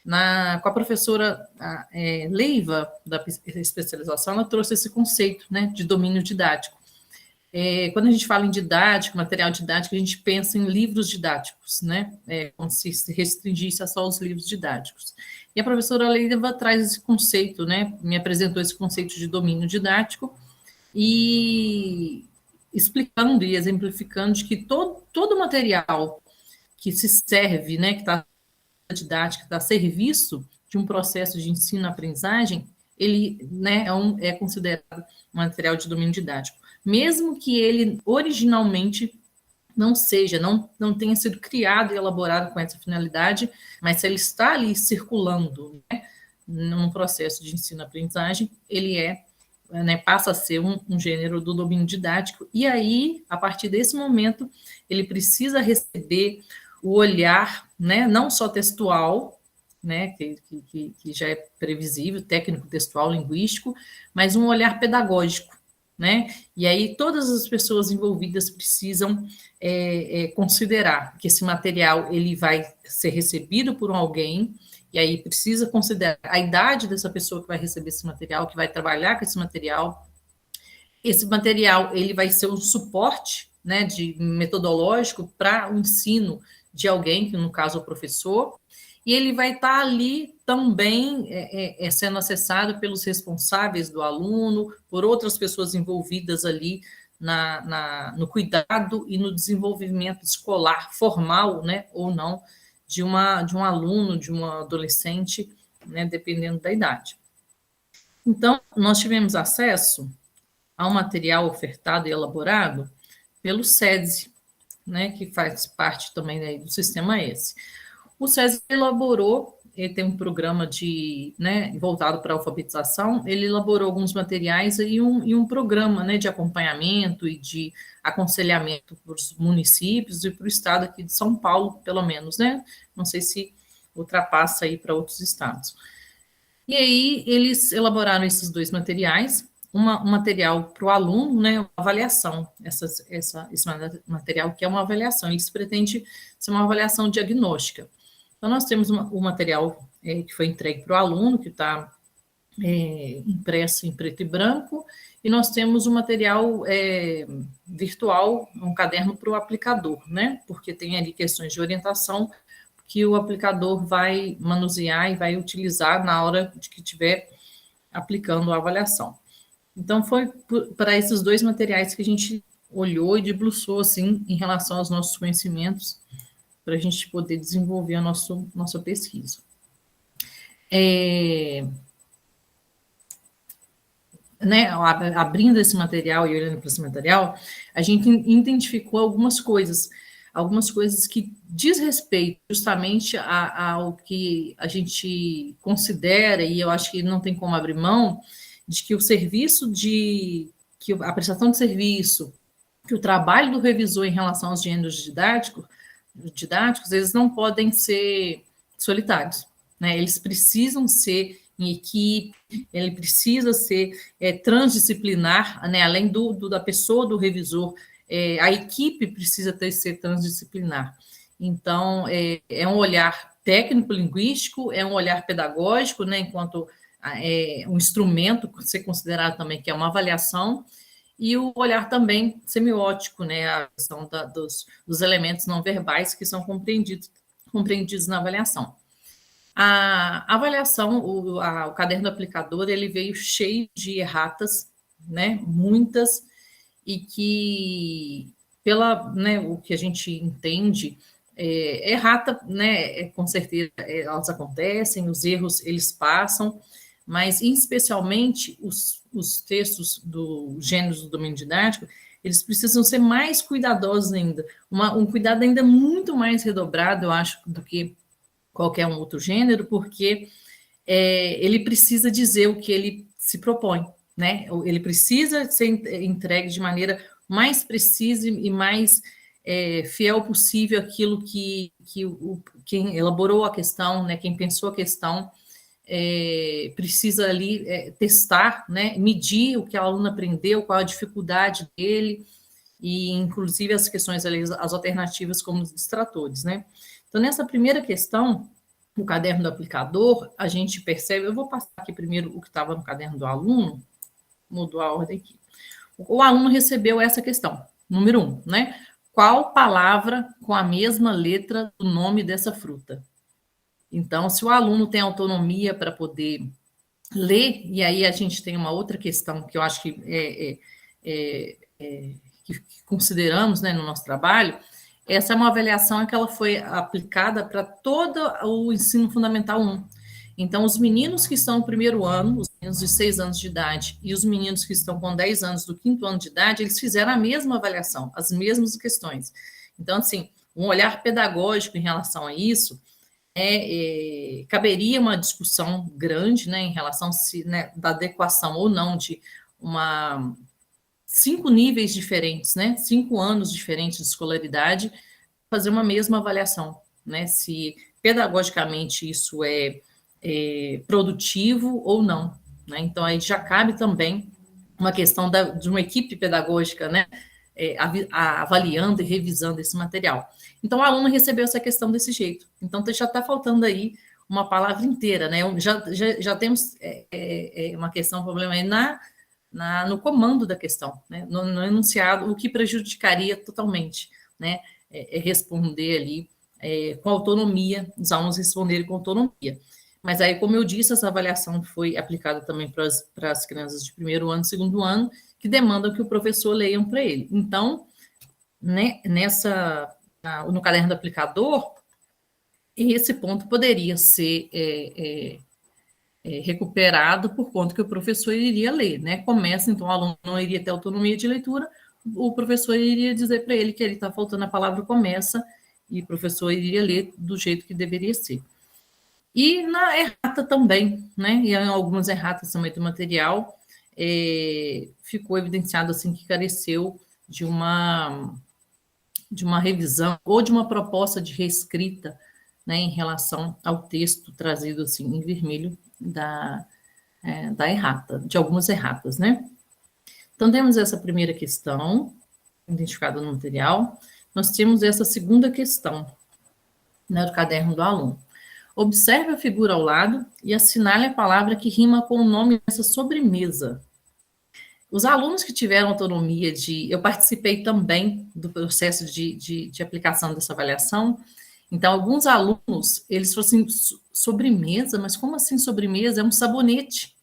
Com a professora Leiva, da especialização, ela trouxe esse conceito, né, de domínio didático. Quando a gente fala em didático, material didático, a gente pensa em livros didáticos, né, como se restringisse a só os livros didáticos. E a professora Leiva traz esse conceito, né, me apresentou esse conceito de domínio didático, e explicando e exemplificando de que todo material que se serve, né, que está didática, está a serviço de um processo de ensino-aprendizagem, ele, né, é considerado um material de domínio didático. Mesmo que ele originalmente não tenha sido criado e elaborado com essa finalidade, mas se ele está ali circulando, né, num processo de ensino-aprendizagem, ele é né, passa a ser um gênero do domínio didático, e aí, a partir desse momento, ele precisa receber o olhar, né, não só textual, né, que já é previsível, técnico, textual, linguístico, mas um olhar pedagógico, né? E aí todas as pessoas envolvidas precisam considerar que esse material ele vai ser recebido por alguém, e aí precisa considerar a idade dessa pessoa que vai receber esse material, que vai trabalhar com esse material. Esse material ele vai ser um suporte, né, de metodológico para o ensino de alguém, que no caso é o professor, e ele vai estar ali também sendo acessado pelos responsáveis do aluno, por outras pessoas envolvidas ali no cuidado e no desenvolvimento escolar formal, né, ou não, de um aluno, de um adolescente, né, dependendo da idade. Então, nós tivemos acesso ao material ofertado e elaborado pelo SEDES, né, que faz parte também do sistema esse. O SESI elaborou, ele tem um programa né, voltado para a alfabetização, ele elaborou alguns materiais e um programa, né, de acompanhamento e de aconselhamento para os municípios e para o estado aqui de São Paulo, pelo menos, né? Não sei se ultrapassa aí para outros estados. E aí eles elaboraram esses 2 materiais, um material para o aluno, né, uma avaliação, esse material que é uma avaliação, eles pretendem ser uma avaliação diagnóstica. Então, nós temos o material que foi entregue para o aluno, que está impresso em preto e branco, e nós temos o material virtual, um caderno para o aplicador, né? Porque tem ali questões de orientação que o aplicador vai manusear e vai utilizar na hora de que estiver aplicando a avaliação. Então, foi para esses 2 materiais que a gente olhou e debruçou, assim, em relação aos nossos conhecimentos, para a gente poder desenvolver a nossa pesquisa. Né, abrindo esse material e olhando para esse material, a gente identificou algumas coisas que diz respeito justamente ao que a gente considera, e eu acho que não tem como abrir mão, de que o serviço que a prestação de serviço, que o trabalho do revisor em relação aos gêneros didáticos, eles não podem ser solitários, né? Eles precisam ser em equipe, ele precisa ser transdisciplinar, né? Além da pessoa, do revisor, a equipe precisa ser transdisciplinar. Então, é um olhar técnico-linguístico, é um olhar pedagógico, né? Enquanto um instrumento, ser considerado também que é uma avaliação, e o olhar também semiótico, né, a questão dos elementos não verbais que são compreendidos na avaliação. A avaliação, o caderno do aplicador, ele veio cheio de erratas, né, muitas, e que, né, o que a gente entende, errata, né, com certeza elas acontecem, os erros eles passam, mas, especialmente, os textos do gêneros do domínio didático, eles precisam ser mais cuidadosos ainda, um cuidado ainda muito mais redobrado, eu acho, do que qualquer um outro gênero, porque ele precisa dizer o que ele se propõe, né? Ele precisa ser entregue de maneira mais precisa e mais fiel possível àquilo que quem elaborou a questão, né, quem pensou a questão, precisa ali testar, né, medir o que a aluna aprendeu, qual a dificuldade dele, e inclusive as questões ali, as alternativas como os distratores, né? Então, nessa primeira questão, no caderno do aplicador, a gente percebe, eu vou passar aqui primeiro o que estava no caderno do aluno, mudou a ordem aqui. O aluno recebeu essa questão, número 1, né? Qual palavra com a mesma letra do nome dessa fruta? Então, se o aluno tem autonomia para poder ler, e aí a gente tem uma outra questão que eu acho que consideramos, né, no nosso trabalho, essa é uma avaliação que ela foi aplicada para todo o ensino fundamental 1. Então, os meninos que estão no primeiro ano, os meninos de 6 anos de idade, e os meninos que estão com 10 anos do 5º ano de idade, eles fizeram a mesma avaliação, as mesmas questões. Então, assim, um olhar pedagógico em relação a isso, caberia uma discussão grande, né, em relação da adequação ou não de 5 níveis diferentes, né? 5 anos diferentes de escolaridade, fazer uma mesma avaliação, né? Se pedagogicamente isso é produtivo ou não, né? Então, aí já cabe também uma questão de uma equipe pedagógica, né? Avaliando e revisando esse material. Então, o aluno recebeu essa questão desse jeito. Então, já está faltando aí uma palavra inteira, né? Já temos uma questão, um problema aí no comando da questão, né? No enunciado, o que prejudicaria totalmente, né? Responder ali com autonomia, os alunos responderem com autonomia. Mas aí, como eu disse, essa avaliação foi aplicada também para as crianças de primeiro ano, segundo ano, que demandam que o professor leiam para ele. Então, né, no caderno do aplicador, esse ponto poderia ser recuperado por conta que o professor iria ler, né? Começa, então, o aluno não iria ter autonomia de leitura, o professor iria dizer para ele que ele está faltando a palavra começa, e o professor iria ler do jeito que deveria ser. E na errata também, né? E em algumas erratas também do material, ficou evidenciado assim que careceu de uma revisão ou de uma proposta de reescrita, né, em relação ao texto trazido assim em vermelho da errata, de algumas erratas, né? Então, temos essa primeira questão, identificada no material. Nós temos essa segunda questão, né, do caderno do aluno. Observe a figura ao lado e assinale a palavra que rima com o nome dessa sobremesa. Os alunos que tiveram autonomia eu participei também do processo de aplicação dessa avaliação. Então, alguns alunos, eles falaram assim, sobremesa? Mas como assim sobremesa? É um sabonete.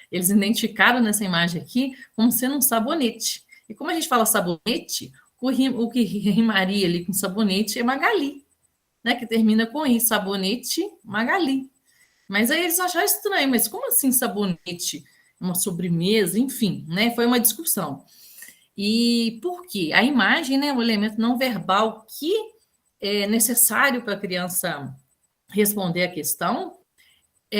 Eles identificaram nessa imagem aqui como sendo um sabonete. E como a gente fala sabonete, o que rimaria ali com sabonete é Magali, né? Que termina com I, sabonete Magali. Mas aí eles acharam estranho, mas como assim sabonete? Uma sobremesa, enfim, né? Foi uma discussão. E por quê? A imagem, né, o elemento não verbal que é necessário para a criança responder a questão,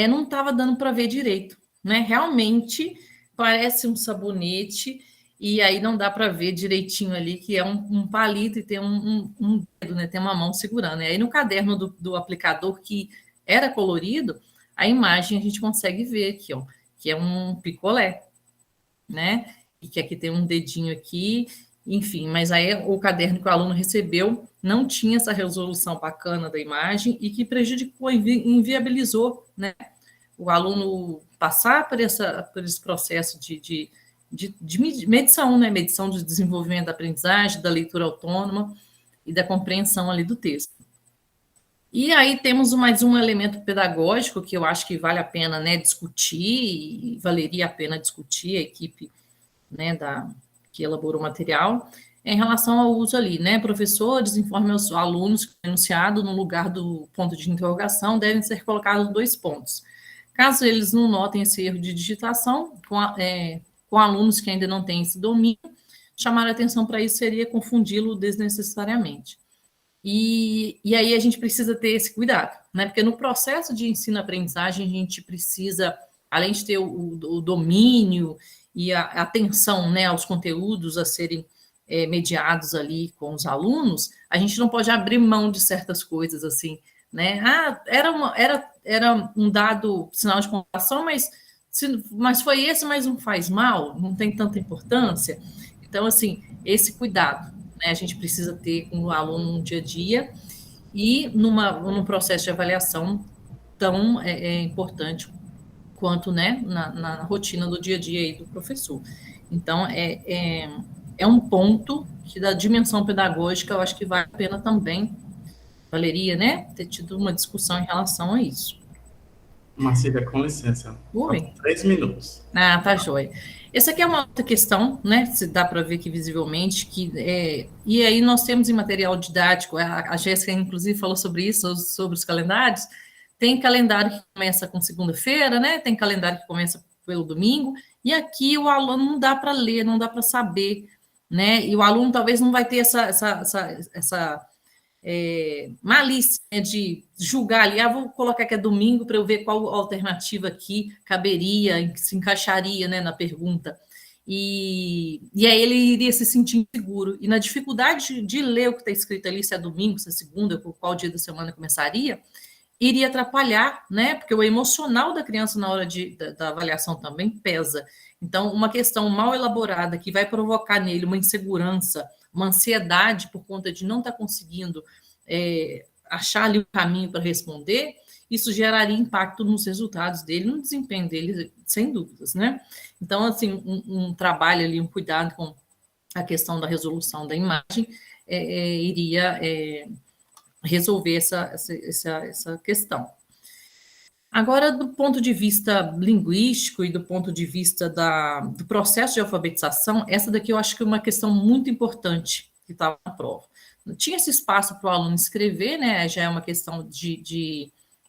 não estava dando para ver direito, né? Realmente parece um sabonete e aí não dá para ver direitinho ali que é um palito e tem um dedo, né? Tem uma mão segurando. E aí no caderno do aplicador que era colorido, a imagem a gente consegue ver aqui, ó, que é um picolé, né? E que aqui tem um dedinho aqui, enfim, mas aí o caderno que o aluno recebeu não tinha essa resolução bacana da imagem e que prejudicou, inviabilizou, né? O aluno passar por esse processo de medição, né? Medição de desenvolvimento da aprendizagem, da leitura autônoma e da compreensão ali do texto. E aí temos mais um elemento pedagógico que eu acho que vale a pena, né, discutir, e valeria a pena discutir a equipe, né, que elaborou o material, em relação ao uso ali, né, professores, informe aos alunos que o enunciado no lugar do ponto de interrogação devem ser colocados 2 pontos. Caso eles não notem esse erro de digitação, com alunos que ainda não têm esse domínio, chamar a atenção para isso seria confundi-lo desnecessariamente. E aí a gente precisa ter esse cuidado, né? Porque no processo de ensino-aprendizagem a gente precisa, além de ter o domínio e a atenção, né, aos conteúdos a serem mediados ali com os alunos, a gente não pode abrir mão de certas coisas assim, né? Era um dado sinal de pontuação, mas foi esse, mas não faz mal, não tem tanta importância. Então, assim, esse cuidado, né, a gente precisa ter com o aluno no dia a dia e num processo de avaliação tão importante quanto, né, na rotina do dia a dia aí do professor. Então, é um ponto que da dimensão pedagógica eu acho que vale a pena também, valeria, né, ter tido uma discussão em relação a isso. Marcília, com licença. Oi. 3 minutos. Ah, tá joia. Essa aqui é uma outra questão, né? Se dá para ver aqui visivelmente, e aí nós temos em material didático, a Jéssica, inclusive, falou sobre isso, sobre os calendários. Tem calendário que começa com segunda-feira, né? Tem calendário que começa pelo domingo, e aqui o aluno não dá para ler, não dá para saber, né? E o aluno talvez não vai ter essa malícia, né, de julgar ali, vou colocar que é domingo para eu ver qual alternativa aqui caberia, se encaixaria, né, na pergunta. e aí ele iria se sentir inseguro. E na dificuldade de ler o que está escrito ali, se é domingo, se é segunda, por qual dia da semana começaria, iria atrapalhar, né? Porque o emocional da criança na hora da avaliação também pesa. Então, uma questão mal elaborada que vai provocar nele uma insegurança, uma ansiedade por conta de não estar conseguindo achar ali o caminho para responder, isso geraria impacto nos resultados dele, no desempenho dele, sem dúvidas, né? Então, assim, um trabalho ali, um cuidado com a questão da resolução da imagem iria resolver essa questão. Agora, do ponto de vista linguístico e do ponto de vista do processo de alfabetização, essa daqui eu acho que é uma questão muito importante que estava na prova. Tinha esse espaço para o aluno escrever, né? Já é uma questão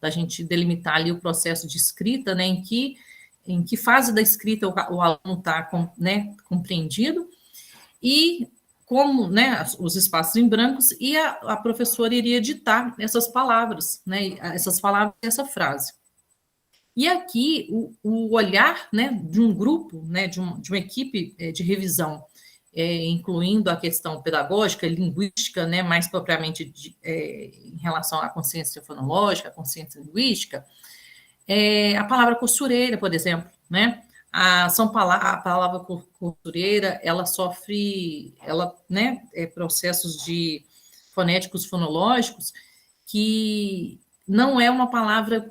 da gente delimitar ali o processo de escrita, né? Em que fase da escrita o aluno está, né, compreendido, e como, né, os espaços em brancos, e a professora iria ditar essas palavras, né? Essas palavras e essa frase. E aqui, o olhar, né, de um grupo, né, de uma equipe de revisão, incluindo a questão pedagógica, linguística, né, mais propriamente em relação à consciência fonológica, à consciência linguística, a palavra costureira, por exemplo, né, a palavra costureira, ela sofre, né, processos fonéticos, fonológicos, que não é uma palavra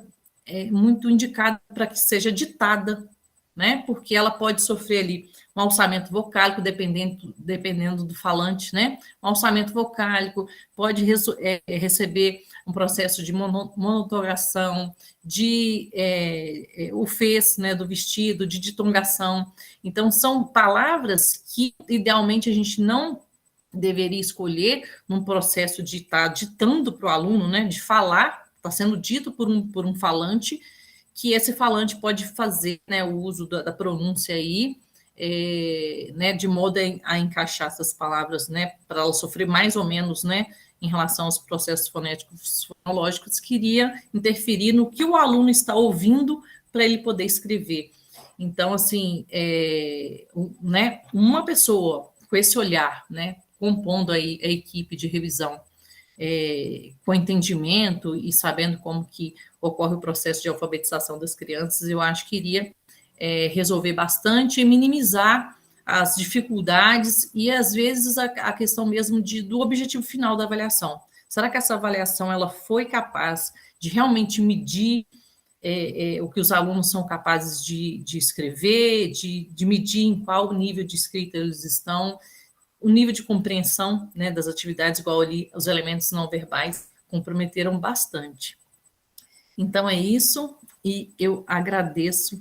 muito indicada para que seja ditada, né, porque ela pode sofrer ali um alçamento vocálico, dependendo do falante, né, um alçamento vocálico, pode receber um processo de monotoração, o fez, né, do vestido, de ditongação. Então, são palavras que, idealmente, a gente não deveria escolher num processo de estar ditando para o aluno, né, de falar, está sendo dito por um falante, que esse falante pode fazer, né, o uso da pronúncia aí, né, de modo a encaixar essas palavras, né, para ela sofrer mais ou menos, né, em relação aos processos fonéticos fonológicos, que iria interferir no que o aluno está ouvindo para ele poder escrever. Então, assim, né, uma pessoa com esse olhar, né, compondo aí a equipe de revisão, com entendimento e sabendo como que ocorre o processo de alfabetização das crianças, eu acho que iria resolver bastante e minimizar as dificuldades e, às vezes, a questão mesmo do objetivo final da avaliação. Será que essa avaliação ela foi capaz de realmente medir o que os alunos são capazes de escrever, de medir em qual nível de escrita eles estão, o nível de compreensão, né, das atividades, igual ali, os elementos não verbais comprometeram bastante. Então, é isso, e eu agradeço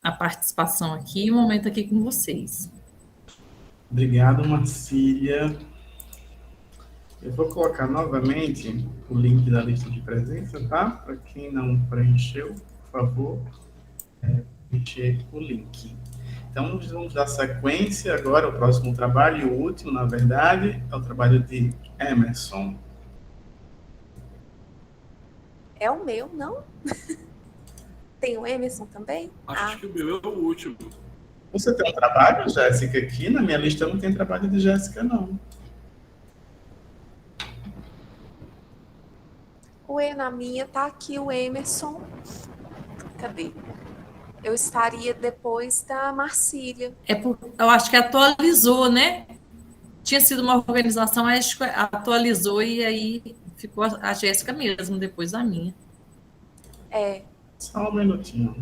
a participação aqui e o momento aqui com vocês. Obrigado, Marcília. Eu vou colocar novamente o link da lista de presença, tá? Para quem não preencheu, por favor, preencher o link. Então, vamos dar sequência agora ao próximo trabalho, e o último, na verdade, é o trabalho de Emerson. É o meu, não? Tem o Emerson também? Acho que o meu é o último. Você tem um trabalho, Jéssica, aqui? Na minha lista não tem trabalho de Jéssica, não. Na minha tá aqui o Emerson. Cadê? Eu estaria depois da Marcília. Eu acho que atualizou, né? Tinha sido uma organização, acho que atualizou e aí ficou a Jéssica mesmo, depois da minha. Só um minutinho.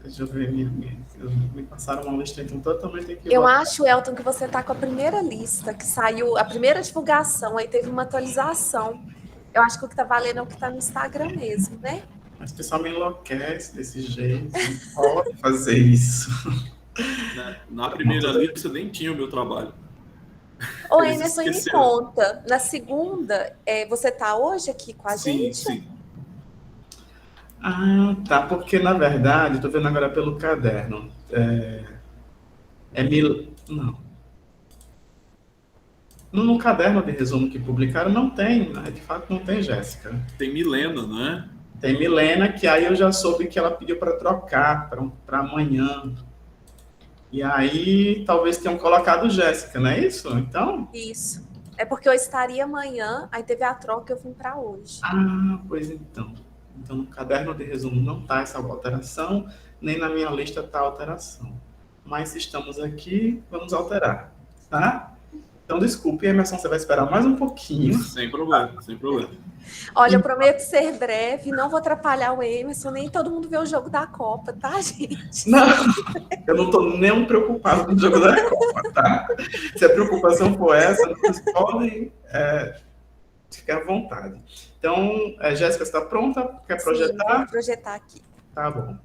Deixa eu ver. Me passaram uma lista então totalmente equivocada. Eu acho, Elton, que você tá com a primeira lista, que saiu, a primeira divulgação, aí teve uma atualização. Eu acho que o que tá valendo é o que tá no Instagram mesmo, né? Mas o pessoal me enlouquece desse jeito. Não pode fazer isso. Na primeira lista nem tinha o meu trabalho. Ô, Emerson, me conta. Na segunda, você tá hoje aqui com a gente? Sim. Ah, tá. Porque, na verdade, estou vendo agora pelo caderno. Não. No caderno de resumo que publicaram, não tem. De fato, não tem Jéssica. Tem Milena, né? Tem Milena, que aí eu já soube que ela pediu para trocar para amanhã. E aí, talvez tenham colocado Jéssica, não é isso? Então, Isso. É porque eu estaria amanhã, aí teve a troca e eu vim para hoje. pois então. Então, no caderno de resumo não está essa alteração, nem na minha lista está a alteração. Mas se estamos aqui, vamos alterar, tá? Então, desculpe, Emerson, você vai esperar mais um pouquinho. Sem problema, sem problema. Olha, eu prometo ser breve, não vou atrapalhar o Emerson, nem todo mundo vê o jogo da Copa, tá, gente? Não, eu não estou nem preocupado com o jogo da Copa, tá? Se a preocupação for essa, vocês podem ficar à vontade. Então, Jéssica, está pronta? Quer projetar? Sim, vou projetar aqui. Tá bom.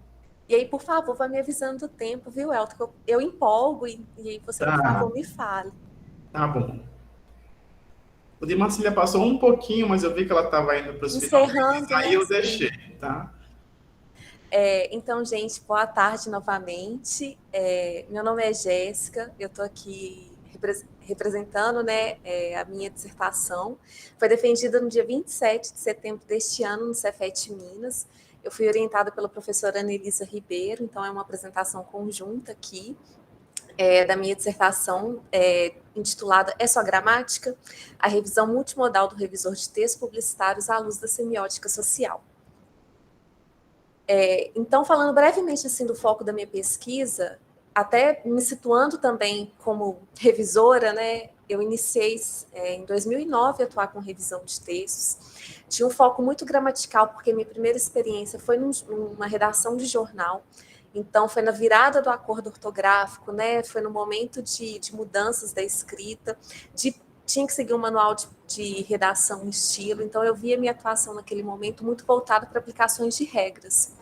E aí, por favor, vai me avisando do tempo, viu, Elton? Eu empolgo e aí você, por favor, me fale. Tá bom. O de Marcília passou um pouquinho, mas eu vi que ela estava indo para os Encerrando, aí eu deixei, tá? Então, gente, boa tarde novamente. Meu nome é Jéssica, eu estou aqui representando, né, a minha dissertação. Foi defendida no dia 27 de setembro deste ano no Cefet Minas. Eu fui orientada pela professora Anelisa Ribeiro, então é uma apresentação conjunta aqui da minha dissertação intitulada É só gramática? A revisão multimodal do revisor de textos publicitários à luz da semiótica social. Então, falando brevemente assim, do foco da minha pesquisa, até me situando também como revisora, né, eu iniciei em 2009 a atuar com revisão de textos. Tinha um foco muito gramatical, porque minha primeira experiência foi numa redação de jornal. Então, foi na virada do acordo ortográfico, né, foi no momento de mudanças da escrita, tinha que seguir um manual de redação, estilo, então eu via minha atuação naquele momento muito voltada para aplicações de regras.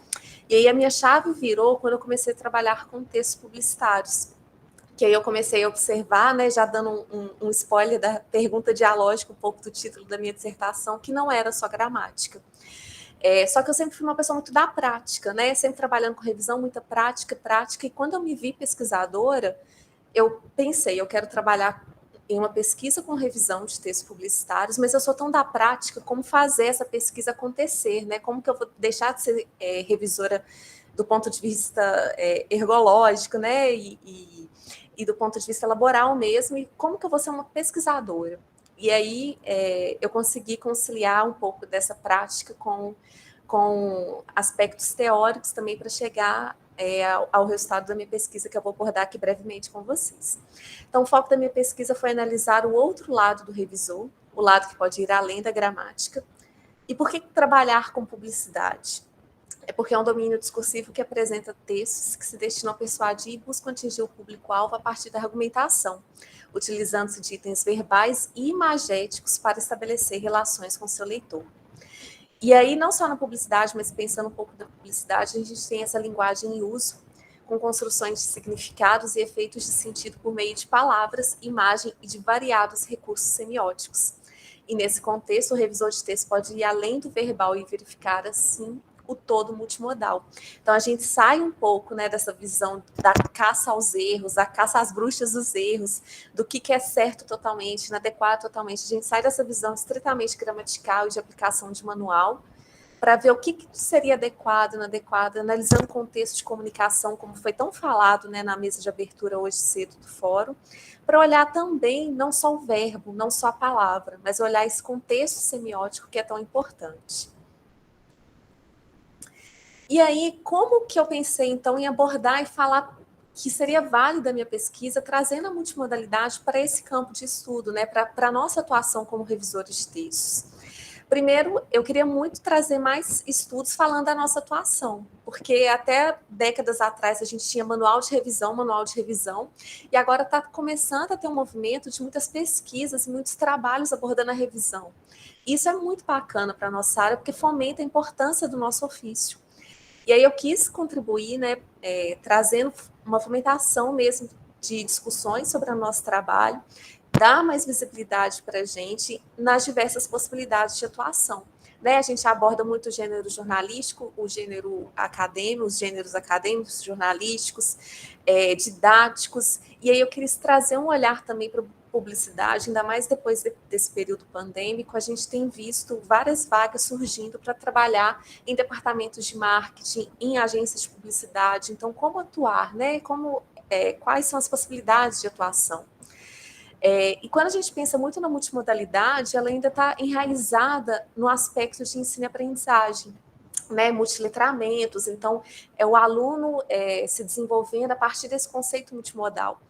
E aí a minha chave virou quando eu comecei a trabalhar com textos publicitários, que aí eu comecei a observar, né, já dando um spoiler da pergunta dialógica, um pouco do título da minha dissertação, que não era só gramática. Só que eu sempre fui uma pessoa muito da prática, né, sempre trabalhando com revisão, muita prática, e quando eu me vi pesquisadora, eu pensei, eu quero trabalhar em uma pesquisa com revisão de textos publicitários, mas eu sou tão da prática, como fazer essa pesquisa acontecer, né? Como que eu vou deixar de ser revisora do ponto de vista ergológico, né? E do ponto de vista laboral mesmo, e como que eu vou ser uma pesquisadora? E aí eu consegui conciliar um pouco dessa prática com aspectos teóricos também para chegar ao resultado da minha pesquisa, que eu vou abordar aqui brevemente com vocês. Então, o foco da minha pesquisa foi analisar o outro lado do revisor, o lado que pode ir além da gramática. E por que trabalhar com publicidade? É porque é um domínio discursivo que apresenta textos que se destinam a persuadir e buscam atingir o público-alvo a partir da argumentação, utilizando-se de itens verbais e imagéticos para estabelecer relações com seu leitor. E aí, não só na publicidade, mas pensando um pouco da publicidade, a gente tem essa linguagem em uso, com construções de significados e efeitos de sentido por meio de palavras, imagem e de variados recursos semióticos. E nesse contexto, o revisor de texto pode ir além do verbal e verificar, assim, o todo multimodal. Então, a gente sai um pouco, né, dessa visão da caça aos erros, da caça às bruxas dos erros, do que é certo totalmente, inadequado totalmente. A gente sai dessa visão estritamente gramatical e de aplicação de manual, para ver o que seria adequado, inadequado, analisando o contexto de comunicação, como foi tão falado, né, na mesa de abertura hoje cedo do fórum, para olhar também não só o verbo, não só a palavra, mas olhar esse contexto semiótico que é tão importante. E aí, como que eu pensei, então, em abordar e falar que seria válida a minha pesquisa, trazendo a multimodalidade para esse campo de estudo, né, para a nossa atuação como revisores de textos? Primeiro, eu queria muito trazer mais estudos falando da nossa atuação, porque até décadas atrás a gente tinha manual de revisão, e agora está começando a ter um movimento de muitas pesquisas e muitos trabalhos abordando a revisão. Isso é muito bacana para a nossa área, porque fomenta a importância do nosso ofício. E aí eu quis contribuir, né, trazendo uma fomentação mesmo de discussões sobre o nosso trabalho, dar mais visibilidade para a gente nas diversas possibilidades de atuação. Né? A gente aborda muito o gênero jornalístico, o gênero acadêmico, os gêneros acadêmicos, jornalísticos, didáticos, e aí eu quis trazer um olhar também para publicidade, ainda mais depois desse período pandêmico, a gente tem visto várias vagas surgindo para trabalhar em departamentos de marketing, em agências de publicidade. Então, como atuar, né? Como quais são as possibilidades de atuação. E quando a gente pensa muito na multimodalidade, ela ainda está enraizada no aspecto de ensino e aprendizagem, né, multiletramentos, então é o aluno se desenvolvendo a partir desse conceito multimodal.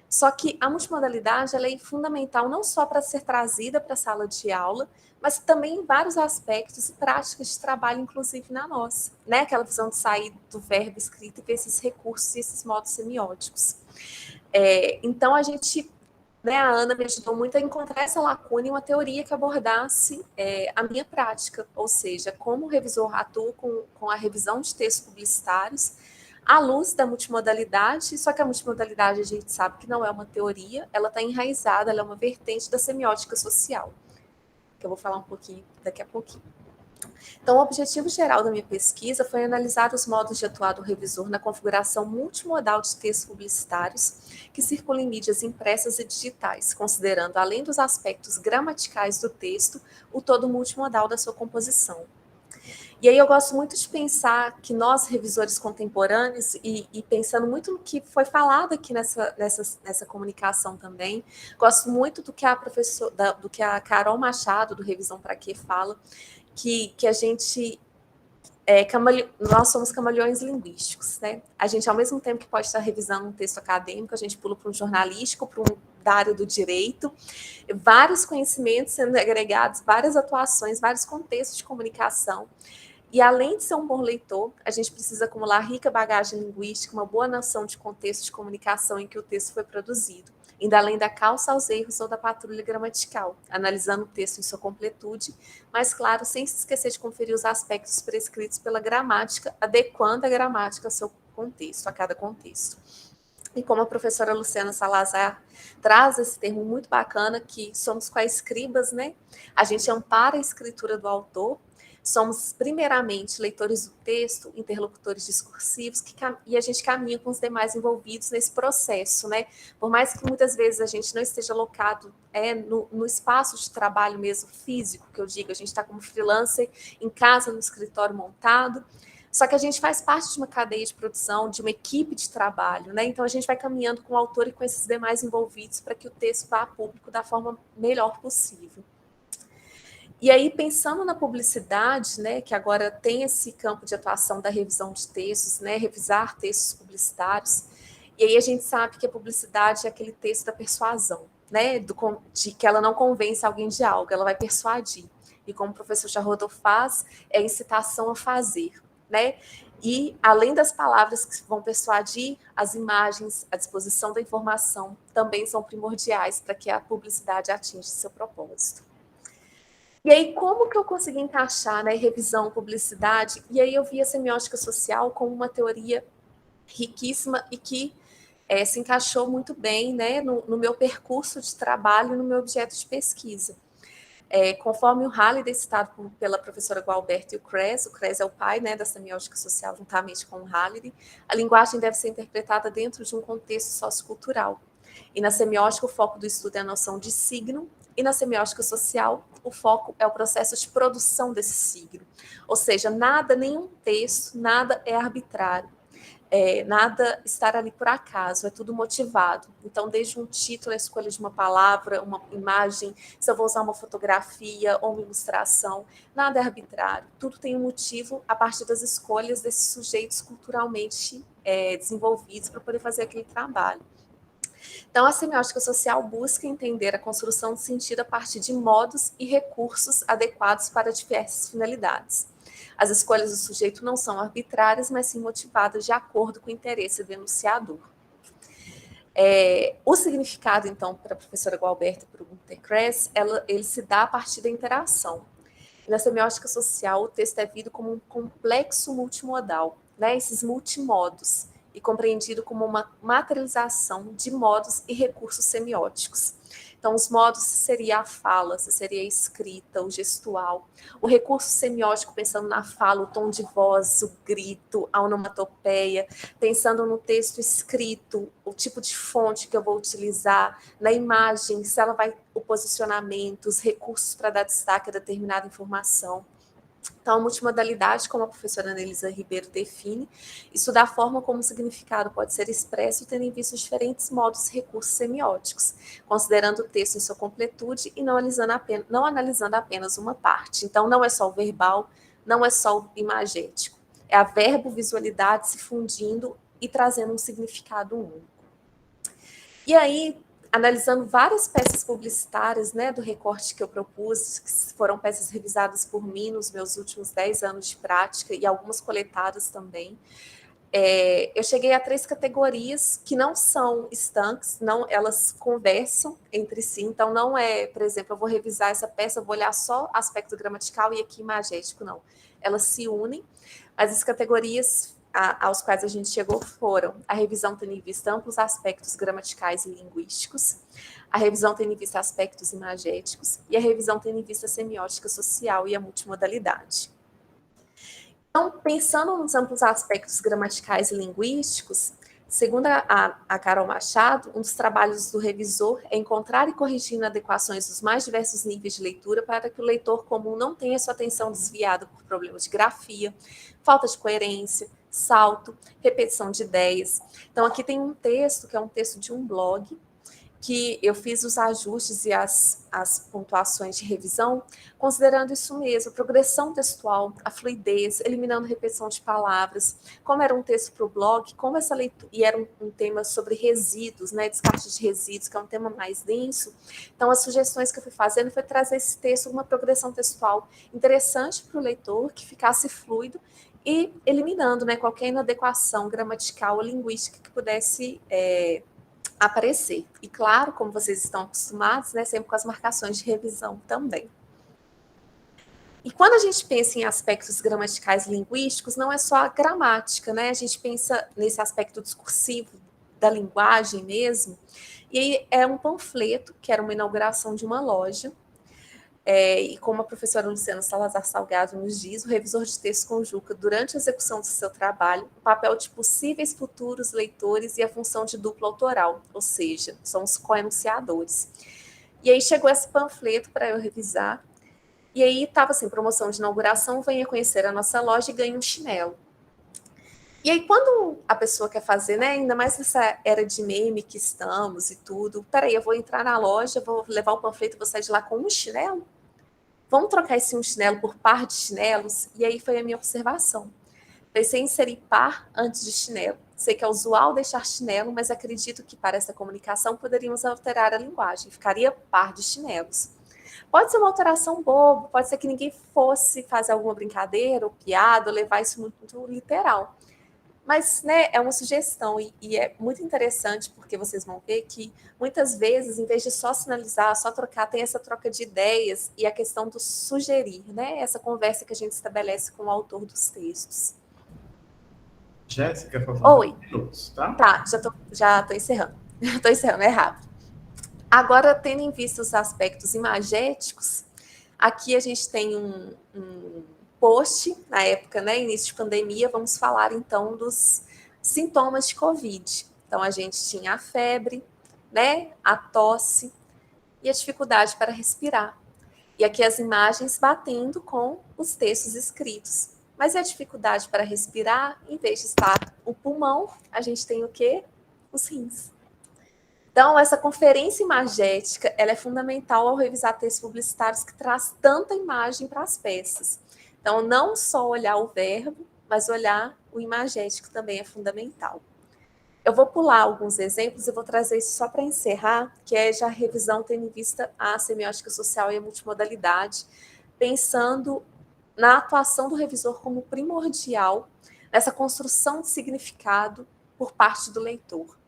Só que a multimodalidade ela é fundamental não só para ser trazida para a sala de aula, mas também em vários aspectos e práticas de trabalho, inclusive na nossa, né? Aquela visão de sair do verbo escrito e ver esses recursos e esses modos semióticos. Então, a gente, né, a Ana me ajudou muito a encontrar essa lacuna em uma teoria que abordasse a minha prática, ou seja, como o revisor atua com a revisão de textos publicitários, à luz da multimodalidade, só que a multimodalidade a gente sabe que não é uma teoria, ela está enraizada, ela é uma vertente da semiótica social, que eu vou falar um pouquinho daqui a pouquinho. Então, o objetivo geral da minha pesquisa foi analisar os modos de atuar do revisor na configuração multimodal de textos publicitários que circulam em mídias impressas e digitais, considerando, além dos aspectos gramaticais do texto, o todo multimodal da sua composição. E aí eu gosto muito de pensar que nós, revisores contemporâneos, e pensando muito no que foi falado aqui nessa comunicação também, gosto muito do que a Carol Machado, do Revisão Pra Quê, fala, que a gente nós somos camaleões linguísticos, né? A gente, ao mesmo tempo que pode estar revisando um texto acadêmico, a gente pula para um jornalístico, para da área do direito, vários conhecimentos sendo agregados, várias atuações, vários contextos de comunicação. E além de ser um bom leitor, a gente precisa acumular rica bagagem linguística, uma boa noção de contexto de comunicação em que o texto foi produzido, indo além da calça aos erros ou da patrulha gramatical, analisando o texto em sua completude, mas, claro, sem se esquecer de conferir os aspectos prescritos pela gramática, adequando a gramática ao seu contexto, a cada contexto. E como a professora Luciana Salazar traz esse termo muito bacana, que somos quais escribas, né? A gente ampara a escritura do autor, somos, primeiramente, leitores do texto, interlocutores discursivos, e a gente caminha com os demais envolvidos nesse processo, né? Por mais que muitas vezes a gente não esteja alocado no espaço de trabalho mesmo físico, que eu digo, a gente está como freelancer em casa, no escritório montado, só que a gente faz parte de uma cadeia de produção, de uma equipe de trabalho, né? Então a gente vai caminhando com o autor e com esses demais envolvidos para que o texto vá a público da forma melhor possível. E aí, pensando na publicidade, né, que agora tem esse campo de atuação da revisão de textos, né, revisar textos publicitários, e aí a gente sabe que a publicidade é aquele texto da persuasão, né, de que ela não convence alguém de algo, ela vai persuadir. E como o professor Charrodot faz, é incitação a fazer, né? E, além das palavras que vão persuadir, as imagens, a disposição da informação também são primordiais para que a publicidade atinja seu propósito. E aí, como que eu consegui encaixar, né, revisão, publicidade? E aí eu vi a semiótica social como uma teoria riquíssima e que se encaixou muito bem, né, no meu percurso de trabalho, no meu objeto de pesquisa. Conforme o Halliday, citado pela professora Gualberto e o Kress é o pai, né, da semiótica social, juntamente com o Halliday, a linguagem deve ser interpretada dentro de um contexto sociocultural. E na semiótica, o foco do estudo é a noção de signo, e na semiótica social, o foco é o processo de produção desse signo. Ou seja, nenhum texto, nada é arbitrário. Nada estar ali por acaso, é tudo motivado. Então, desde um título, a escolha de uma palavra, uma imagem, se eu vou usar uma fotografia ou uma ilustração, nada é arbitrário. Tudo tem um motivo a partir das escolhas desses sujeitos culturalmente desenvolvidos para poder fazer aquele trabalho. Então, a semiótica social busca entender a construção de sentido a partir de modos e recursos adequados para diversas finalidades. As escolhas do sujeito não são arbitrárias, mas sim motivadas de acordo com o interesse do enunciador. O significado, então, para a professora Gualberto e para o Günter Kress, ele se dá a partir da interação. Na semiótica social, o texto é visto como um complexo multimodal, né? Esses multimodos, e compreendido como uma materialização de modos e recursos semióticos. Então, os modos seria a fala, seria a escrita, o gestual. O recurso semiótico, pensando na fala, o tom de voz, o grito, a onomatopeia, pensando no texto escrito, o tipo de fonte que eu vou utilizar, na imagem, se ela vai, o posicionamento, os recursos para dar destaque a determinada informação. Então, a multimodalidade, como a professora Anelisa Ribeiro define, estuda a forma como o significado pode ser expresso, tendo em vista os diferentes modos e recursos semióticos, considerando o texto em sua completude e não analisando apenas uma parte. Então, não é só o verbal, não é só o imagético. É a verbo-visualidade se fundindo e trazendo um significado único. E aí, analisando várias peças publicitárias, né, do recorte que eu propus, que foram peças revisadas por mim nos meus últimos 10 anos de prática e algumas coletadas também, eu cheguei a 3 categorias que não são estanques, não, elas conversam entre si, então não é, por exemplo, eu vou revisar essa peça, eu vou olhar só aspecto gramatical e aqui imagético, não. Elas se unem, mas as categorias aos quais a gente chegou foram a revisão tendo em vista amplos aspectos gramaticais e linguísticos, a revisão tendo em vista aspectos imagéticos e a revisão tendo em vista a semiótica social e a multimodalidade. Então, pensando nos amplos aspectos gramaticais e linguísticos, segundo a Carol Machado, um dos trabalhos do revisor é encontrar e corrigir adequações dos mais diversos níveis de leitura para que o leitor comum não tenha sua atenção desviada por problemas de grafia, falta de coerência, salto, repetição de ideias. Então, aqui tem um texto, que é um texto de um blog, que eu fiz os ajustes e as pontuações de revisão, considerando isso mesmo, a progressão textual, a fluidez, eliminando repetição de palavras, como era um texto para o blog, como essa leitura, e era um tema sobre resíduos, né, descarte de resíduos, que é um tema mais denso. Então, as sugestões que eu fui fazendo foi trazer esse texto, uma progressão textual interessante para o leitor, que ficasse fluido, e eliminando, né, qualquer inadequação gramatical ou linguística que pudesse aparecer. E claro, como vocês estão acostumados, né, sempre com as marcações de revisão também. E quando a gente pensa em aspectos gramaticais e linguísticos, não é só a gramática, né? A gente pensa nesse aspecto discursivo da linguagem mesmo. E aí é um panfleto, que era uma inauguração de uma loja, e como a professora Luciana Salazar Salgado nos diz, o revisor de texto conjuga, durante a execução do seu trabalho, o papel de possíveis futuros leitores e a função de duplo autoral, ou seja, são os coenunciadores. E aí chegou esse panfleto para eu revisar, e aí estava assim, promoção de inauguração, venha conhecer a nossa loja e ganhe um chinelo. E aí quando a pessoa quer fazer, né, ainda mais nessa era de meme que estamos e tudo, peraí, eu vou entrar na loja, vou levar o panfleto e vou sair de lá com um chinelo? Vamos trocar esse um chinelo por par de chinelos? E aí foi a minha observação. Pensei em inserir par antes de chinelo. Sei que é usual deixar chinelo, mas acredito que para essa comunicação poderíamos alterar a linguagem. Ficaria par de chinelos. Pode ser uma alteração boba, pode ser que ninguém fosse fazer alguma brincadeira ou piada, ou levar isso muito literal. Mas, né, é uma sugestão e é muito interessante porque vocês vão ver que muitas vezes, em vez de só sinalizar, só trocar, tem essa troca de ideias e a questão do sugerir, né? Essa conversa que a gente estabelece com o autor dos textos. Jéssica, por favor. Oi. Minutos, tá? Tá, já tô encerrando. Estou encerrando, é rápido. Agora, tendo em vista os aspectos imagéticos, aqui a gente tem um post, na época, né, início de pandemia, vamos falar então dos sintomas de Covid. Então, a gente tinha a febre, né, a tosse e a dificuldade para respirar. E aqui as imagens batendo com os textos escritos. Mas e a dificuldade para respirar, em vez de estar o pulmão, a gente tem o quê? Os rins. Então, essa conferência imagética, ela é fundamental ao revisar textos publicitários que traz tanta imagem para as peças. Então, não só olhar o verbo, mas olhar o imagético também é fundamental. Eu vou pular alguns exemplos e vou trazer isso só para encerrar, que é já a revisão tendo em vista a semiótica social e a multimodalidade, pensando na atuação do revisor como primordial nessa construção de significado por parte do leitor.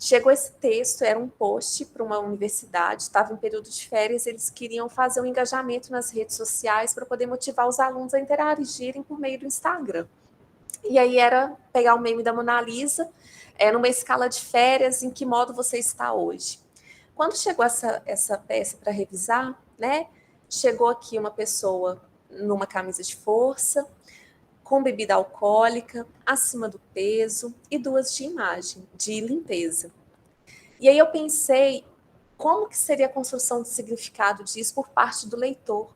Chegou esse texto, era um post para uma universidade, estava em período de férias, eles queriam fazer um engajamento nas redes sociais para poder motivar os alunos a interagirem por meio do Instagram. E aí era pegar o meme da Mona Lisa, numa escala de férias, em que modo você está hoje. Quando chegou essa peça para revisar, né, chegou aqui uma pessoa numa camisa de força, com bebida alcoólica, acima do peso e 2 de imagem, de limpeza. E aí eu pensei como que seria a construção de significado disso por parte do leitor.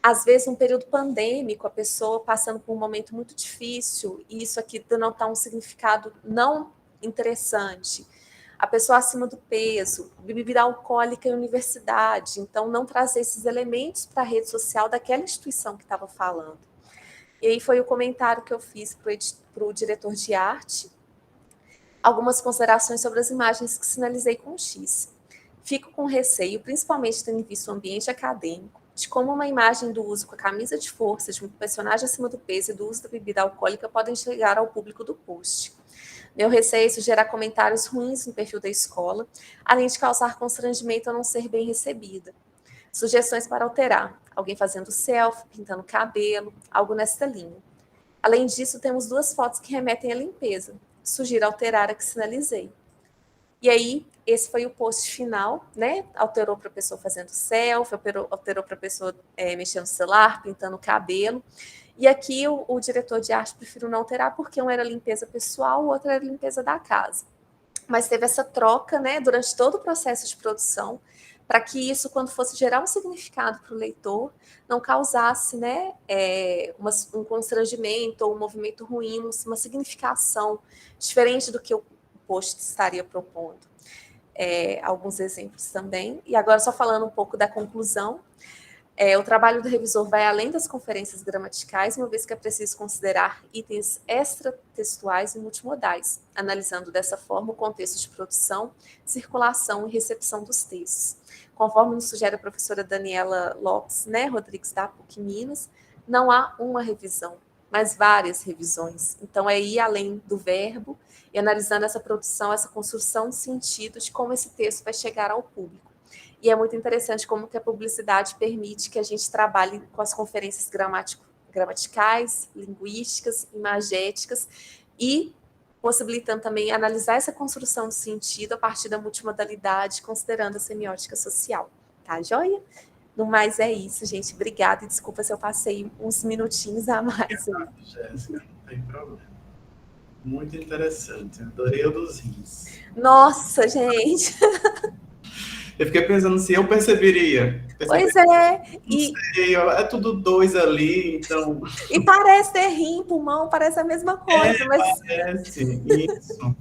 às vezes, um período pandêmico, a pessoa passando por um momento muito difícil, e isso aqui denotar um significado não interessante. A pessoa acima do peso, bebida alcoólica em universidade, então não trazer esses elementos para a rede social daquela instituição que estava falando. E aí foi o comentário que eu fiz para o diretor de arte, algumas considerações sobre as imagens que sinalizei com X. Fico com receio, principalmente tendo visto o ambiente acadêmico, de como uma imagem do uso com a camisa de força de um personagem acima do peso e do uso da bebida alcoólica podem chegar ao público do post. Meu receio é isso gerar comentários ruins no perfil da escola, além de causar constrangimento a não ser bem recebida. Sugestões para alterar: alguém fazendo selfie, pintando cabelo, algo nessa linha. Além disso, temos 2 fotos que remetem à limpeza. Sugiro alterar a que sinalizei. E aí, esse foi o post final, né? Alterou para a pessoa fazendo selfie, alterou para a pessoa mexendo no celular, pintando o cabelo. E aqui o diretor de arte preferiu não alterar, porque um era limpeza pessoal, o outro era limpeza da casa. Mas teve essa troca, né, durante todo o processo de produção, para que isso, quando fosse gerar um significado para o leitor, não causasse, né, um constrangimento ou um movimento ruim, uma significação diferente do que o post estaria propondo. Alguns exemplos também. E agora, só falando um pouco da conclusão, o trabalho do revisor vai além das conferências gramaticais, uma vez que é preciso considerar itens extratextuais e multimodais, analisando dessa forma o contexto de produção, circulação e recepção dos textos. Conforme nos sugere a professora Daniela Lopes, né, Rodrigues da PUC Minas, não há uma revisão, mas várias revisões. Então, é ir além do verbo e analisando essa produção, essa construção de sentido de como esse texto vai chegar ao público. E é muito interessante como que a publicidade permite que a gente trabalhe com as conferências gramaticais, linguísticas, imagéticas e possibilitando também analisar essa construção de sentido a partir da multimodalidade, considerando a semiótica social. Tá, joia? No mais é isso, gente. Obrigada e desculpa se eu passei uns minutinhos a mais. Jéssica, não tem problema. Muito interessante. Adorei o dos rins. Nossa, gente! Eu fiquei pensando se eu perceberia. Pois é. É tudo 2 ali, então. E parece ter rim, pulmão, parece a mesma coisa, mas. Parece, isso.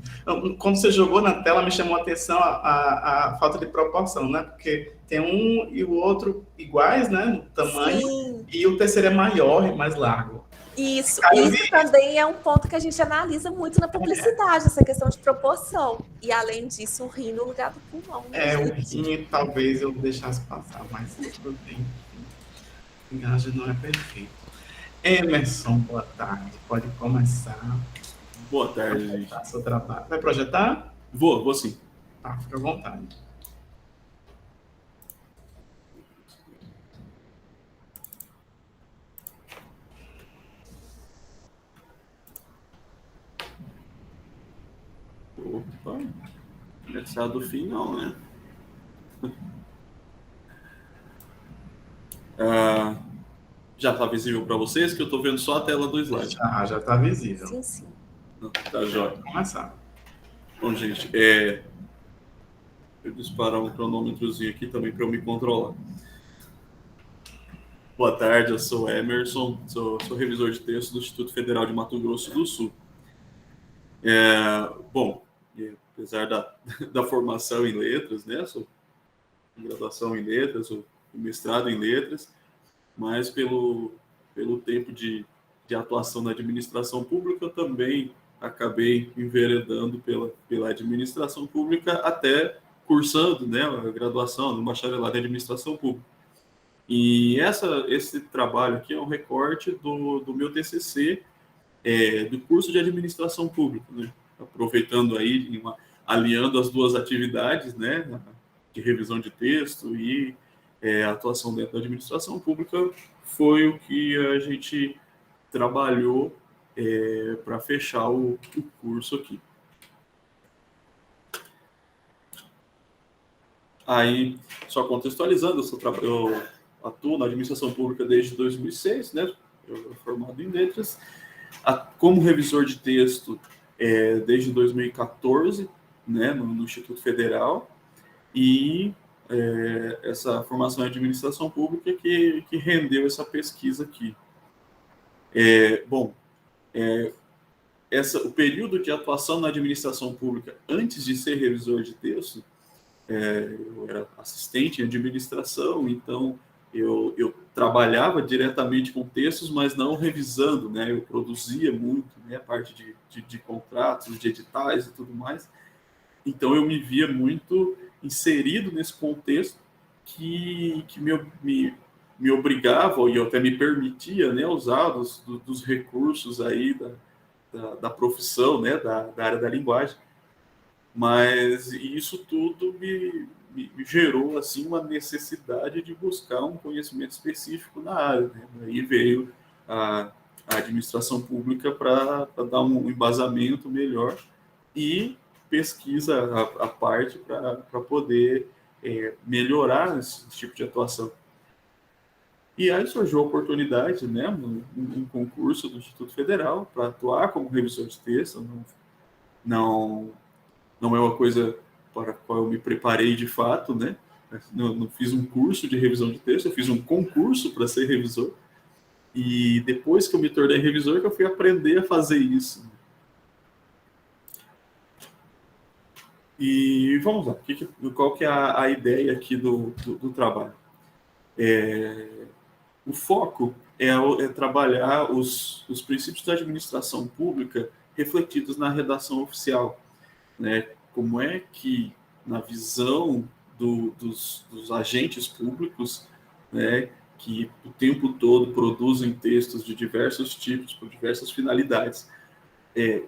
Quando você jogou na tela, me chamou a atenção a falta de proporção, né? Porque tem um e o outro iguais, né? No tamanho. Sim. E o terceiro é maior e mais largo. Isso também é um ponto que a gente analisa muito na publicidade, essa questão de proporção. E, além disso, o rim no lugar do pulmão. Né? O rim talvez eu deixasse passar, mas tudo bem. A imagem não é perfeita. Emerson, boa tarde. Pode começar. Boa tarde, gente. Seu trabalho. Vai projetar? Vou sim. Tá, fica à vontade. Opa, começar do fim não, né? Já está visível para vocês, que eu estou vendo só a tela do slide. Já está visível. Sim, sim. Tá jóia. Vamos começar. Bom, gente, eu disparar um cronômetrozinho aqui também para eu me controlar. Boa tarde, eu sou Emerson, sou revisor de texto do Instituto Federal de Mato Grosso do Sul. Bom, apesar da formação em letras, né, sou graduação em letras, sou mestrado em letras, mas pelo tempo de atuação na administração pública, eu também acabei enveredando pela administração pública, até cursando, né, a graduação no bacharelado em administração pública. E esse trabalho aqui é um recorte do meu TCC, do curso de administração pública, né? Aproveitando aí, aliando as duas atividades, né, de revisão de texto e atuação dentro da administração pública, foi o que a gente trabalhou para fechar o curso aqui. Aí, só contextualizando, eu atuo na administração pública desde 2006, né? Eu sou formado em letras, como revisor de texto desde 2014, né, no Instituto Federal, e essa formação em administração pública que rendeu essa pesquisa aqui. O período de atuação na administração pública antes de ser revisor de texto, eu era assistente em administração, então eu trabalhava diretamente com textos, mas não revisando, né? Eu produzia muito, né? A parte de contratos, de editais e tudo mais. Então eu me via muito inserido nesse contexto que me obrigava, e até me permitia, né, usar dos recursos aí da profissão, né, da área da linguagem. Mas isso tudo me gerou assim uma necessidade de buscar um conhecimento específico na área, né? Aí veio a administração pública para dar um embasamento melhor e pesquisa a parte para poder melhorar esse tipo de atuação. E aí surgiu a oportunidade, né, num concurso do Instituto Federal para atuar como revisor de texto. Não é uma coisa para a qual eu me preparei de fato, né? Não fiz um curso de revisão de texto, eu fiz um concurso para ser revisor. E depois que eu me tornei revisor, que eu fui aprender a fazer isso. E vamos lá, qual que é a ideia aqui do trabalho? O foco é trabalhar os princípios da administração pública refletidos na redação oficial, né? Como é que, na visão dos agentes públicos, né, que o tempo todo produzem textos de diversos tipos, por diversas finalidades,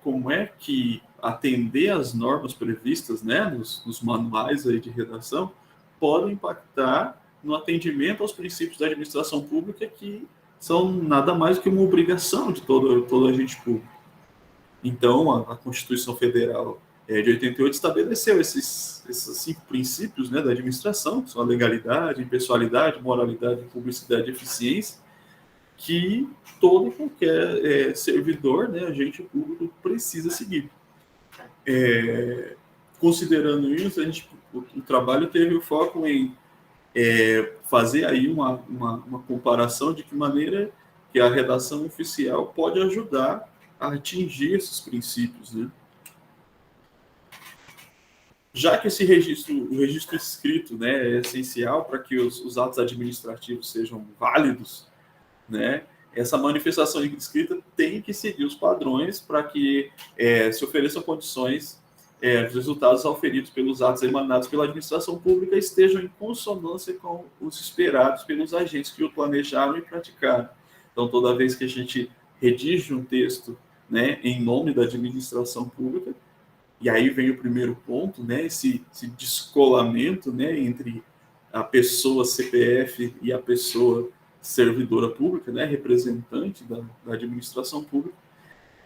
como é que atender às normas previstas, né, nos manuais aí de redação podem impactar no atendimento aos princípios da administração pública, que são nada mais do que uma obrigação de todo agente público. Então, a Constituição Federal de 88 estabeleceu esses 5 princípios, né, da administração, que são a legalidade, impessoalidade, moralidade, publicidade e eficiência, que todo e qualquer servidor, né, agente público, precisa seguir. Considerando isso, o trabalho teve o foco em fazer aí uma comparação de que maneira que a redação oficial pode ajudar a atingir esses princípios, né? Já que o registro escrito, né, é essencial para que os atos administrativos sejam válidos, né, essa manifestação escrita tem que seguir os padrões para que se ofereçam condições, os resultados auferidos pelos atos emanados pela administração pública estejam em consonância com os esperados pelos agentes que o planejaram e praticaram. Então, toda vez que a gente redige um texto, né, em nome da administração pública, e aí vem o primeiro ponto, né, esse descolamento, né, entre a pessoa CPF e a pessoa servidora pública, né, representante da administração pública,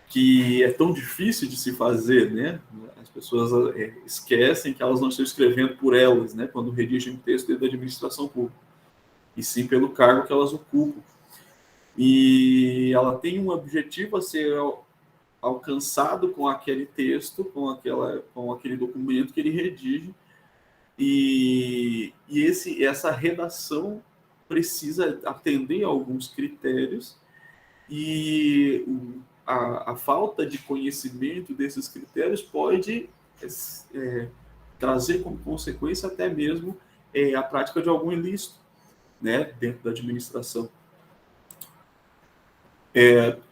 que é tão difícil de se fazer, né? As pessoas esquecem que elas não estão escrevendo por elas, né, quando redigem um texto dentro da administração pública, e sim pelo cargo que elas ocupam. E ela tem um objetivo a ser alcançado com aquele texto, com aquele documento que ele redige, e essa redação precisa atender a alguns critérios, e a falta de conhecimento desses critérios pode trazer como consequência até mesmo a prática de algum ilícito, né, dentro da administração.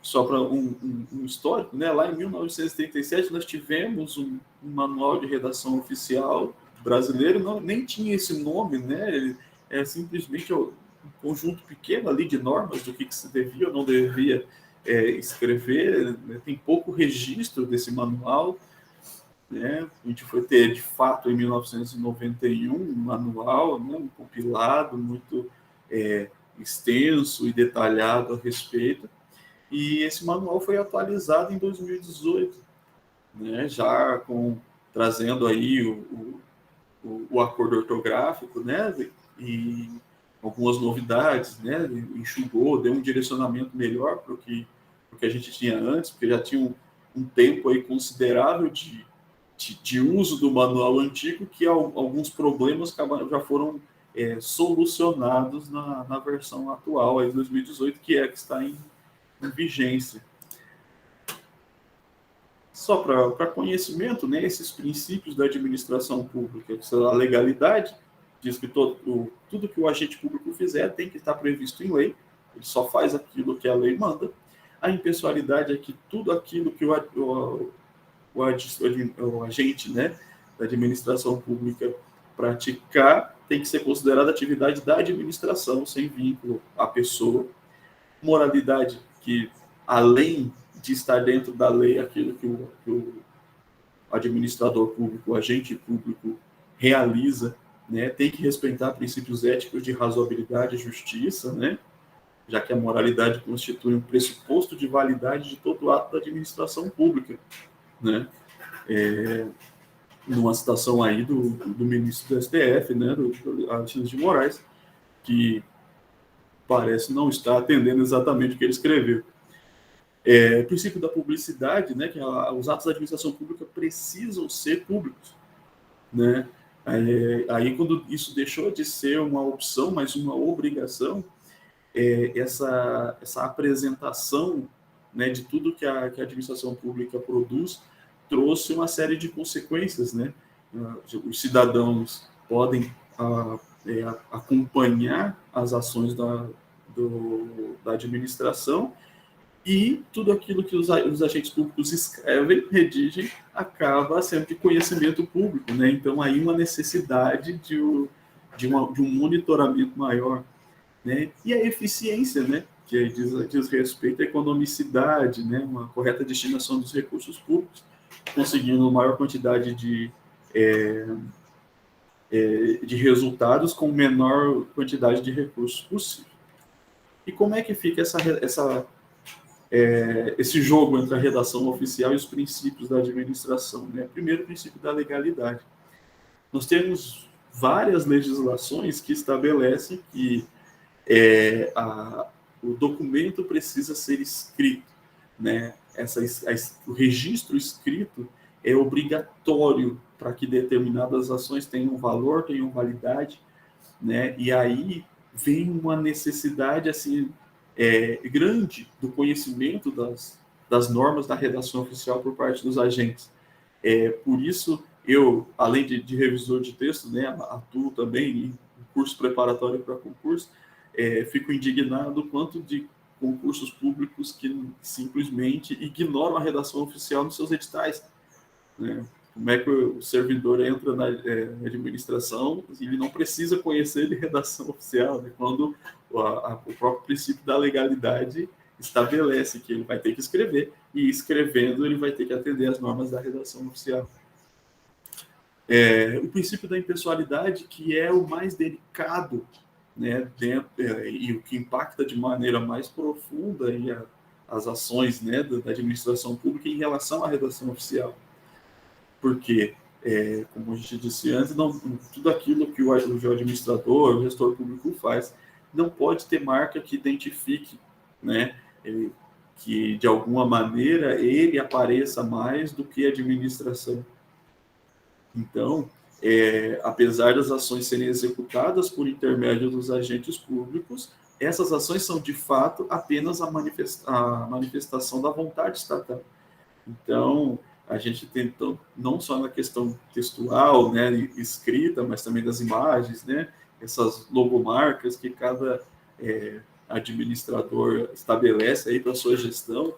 Só para um histórico, né, lá em 1937 nós tivemos um manual de redação oficial brasileiro, nem tinha esse nome, né, simplesmente um conjunto pequeno ali de normas do que se devia ou não devia escrever, né, tem pouco registro desse manual, né, a gente foi ter de fato em 1991 um manual, né, um compilado muito extenso e detalhado a respeito. E esse manual foi atualizado em 2018, né, já trazendo aí o acordo ortográfico, né, e algumas novidades, né, enxugou, deu um direcionamento melhor para o que a gente tinha antes, porque já tinha um tempo aí considerável de de uso do manual antigo, que alguns problemas já foram solucionados na versão atual, aí, de 2018, que está em vigência. Só para conhecimento, né, esses princípios da administração pública, a legalidade diz que tudo que o agente público fizer tem que estar previsto em lei, ele só faz aquilo que a lei manda. A impessoalidade é que tudo aquilo que o agente, né, da administração pública praticar tem que ser considerada atividade da administração, sem vínculo à pessoa. Moralidade, que além de estar dentro da lei, aquilo que o administrador público, o agente público realiza, né, tem que respeitar princípios éticos de razoabilidade e justiça, né, já que a moralidade constitui um pressuposto de validade de todo ato da administração pública, né? Numa citação aí do ministro do STF, né, do Alexandre de Moraes, que parece não estar atendendo exatamente o que ele escreveu. O princípio da publicidade, né, que os atos da administração pública precisam ser públicos, né? Aí, quando isso deixou de ser uma opção, mas uma obrigação, essa apresentação, né, de tudo que a administração pública produz trouxe uma série de consequências, né? Os cidadãos podem acompanhar as ações da administração, e tudo aquilo que os agentes públicos escrevem, redigem, acaba sendo de conhecimento público, né? Então, aí uma necessidade de um monitoramento maior, né? E a eficiência, né, que aí diz respeito à economicidade, né, uma correta destinação dos recursos públicos, conseguindo maior quantidade de resultados com menor quantidade de recursos possível. E como é que fica esse jogo entre a redação oficial e os princípios da administração, né? Primeiro, o princípio da legalidade. Nós temos várias legislações que estabelecem que o documento precisa ser escrito, né? O registro escrito é obrigatório para que determinadas ações tenham valor, tenham validade, né? E aí vem uma necessidade assim grande do conhecimento das normas da redação oficial por parte dos agentes. Por isso, eu, além de revisor de texto, né, atuo também em curso preparatório para concurso, fico indignado quanto de concursos públicos que simplesmente ignoram a redação oficial nos seus editais, né? Como é que o servidor entra na administração e ele não precisa conhecer de redação oficial, né? Quando o próprio princípio da legalidade estabelece que ele vai ter que escrever, e escrevendo ele vai ter que atender às normas da redação oficial. O princípio da impessoalidade, que é o mais delicado, né, e o que impacta de maneira mais profunda as ações, né, da administração pública em relação à redação oficial. Porque, como a gente disse antes, tudo aquilo que o administrador, o gestor público faz, não pode ter marca que identifique, né, que de alguma maneira ele apareça mais do que a administração. Então, apesar das ações serem executadas por intermédio dos agentes públicos, essas ações são, de fato, apenas a manifestação da vontade estatal. Então, a gente tenta, não só na questão textual, né, escrita, mas também das imagens, né, essas logomarcas que cada administrador estabelece aí para sua gestão,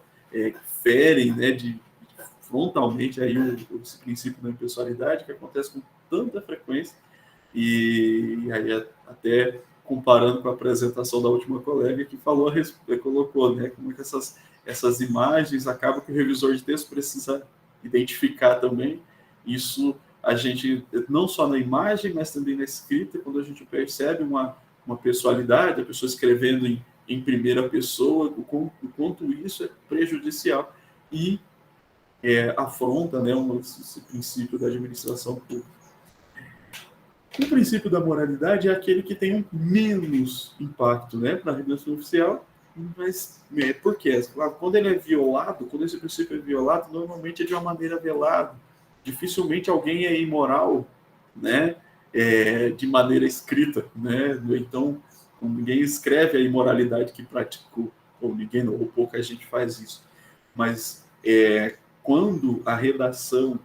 ferem, né, frontalmente aí esse princípio da impessoalidade, que acontece com tanta frequência, e aí até comparando com a apresentação da última colega que colocou, né, como é que essas imagens acabam que o revisor de texto precisa identificar também. Isso a gente, não só na imagem, mas também na escrita, quando a gente percebe uma pessoalidade, a pessoa escrevendo em primeira pessoa, o quanto isso é prejudicial e afronta, né, esse princípio da administração pública. O princípio da moralidade é aquele que tem menos impacto, né, para a redação oficial, mas por quê? Quando ele é violado, quando esse princípio é violado, normalmente é de uma maneira velada, dificilmente alguém é imoral, né, de maneira escrita, né? Então, ninguém escreve a imoralidade que praticou, ou ninguém, ou pouca gente faz isso. Mas quando a redação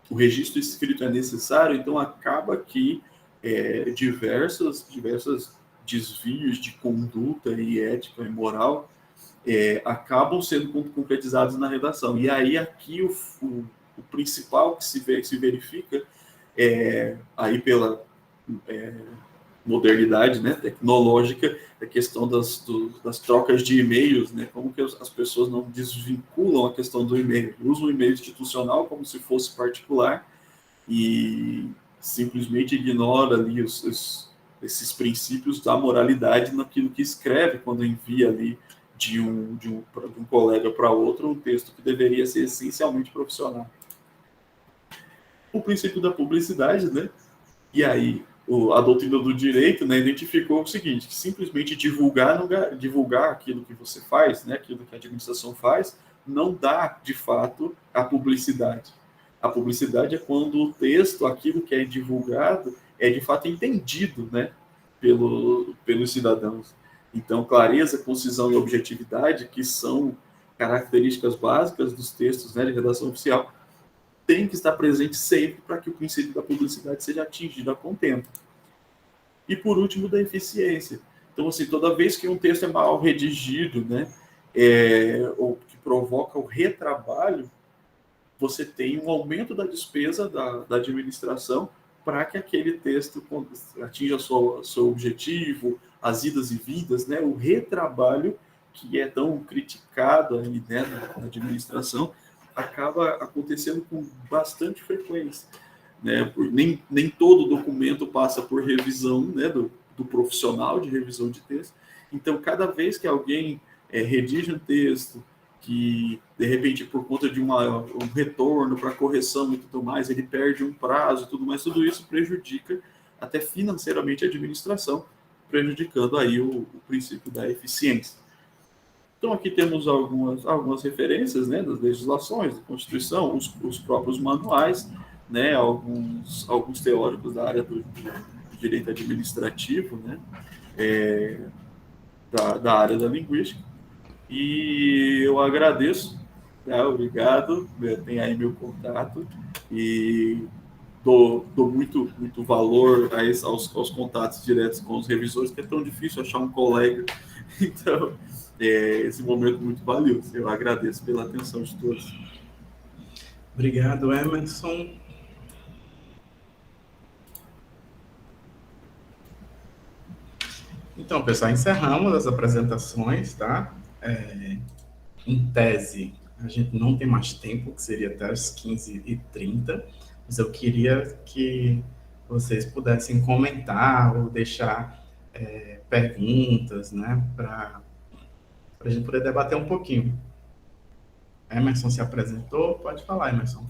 o registro escrito é necessário, então acaba que diversos desvios de conduta e ética e moral acabam sendo concretizados na redação. E aí aqui o principal que se verifica aí pela modernidade, né, tecnológica, a questão das trocas de e-mails, né, como que as pessoas não desvinculam a questão do e-mail, usam o e-mail institucional como se fosse particular e simplesmente ignora ali esses princípios da moralidade naquilo que escreve quando envia ali de um colega para outro um texto que deveria ser essencialmente profissional. O princípio da publicidade, né? E aí a doutrina do direito, né, identificou o seguinte, que simplesmente divulgar aquilo que você faz, né, aquilo que a administração faz, não dá, de fato, a publicidade. A publicidade é quando o texto, aquilo que é divulgado, é de fato entendido, né, pelos cidadãos. Então, clareza, concisão e objetividade, que são características básicas dos textos, né, de redação oficial, tem que estar presente sempre para que o princípio da publicidade seja atingido a contento. E, por último, da eficiência. Então, assim, toda vez que um texto é mal redigido, né, ou que provoca o retrabalho, você tem um aumento da despesa da administração para que aquele texto atinja seu objetivo, as idas e vindas, né, o retrabalho que é tão criticado aí, né, na administração, acaba acontecendo com bastante frequência, né? Nem todo documento passa por revisão, né, do profissional de revisão de texto. Então, cada vez que alguém redige um texto que, de repente, por conta de um retorno para correção e tudo mais, ele perde um prazo e tudo mais, tudo isso prejudica até financeiramente a administração, prejudicando aí o princípio da eficiência. Então, aqui temos algumas referências, né, das legislações, da Constituição, os próprios manuais, né, alguns teóricos da área do direito administrativo, né, da área da linguística. E eu agradeço, tá? Obrigado, tem aí meu contato, e dou muito, muito valor aos contatos diretos com os revisores, que é tão difícil achar um colega. Então, esse momento muito valioso. Eu agradeço pela atenção de todos. Obrigado, Emerson. Então, pessoal, encerramos as apresentações, tá? Em tese, a gente não tem mais tempo, que seria até as 15h30, mas eu queria que vocês pudessem comentar ou deixar perguntas, né, para a gente poder debater um pouquinho. Emerson se apresentou, pode falar, Emerson.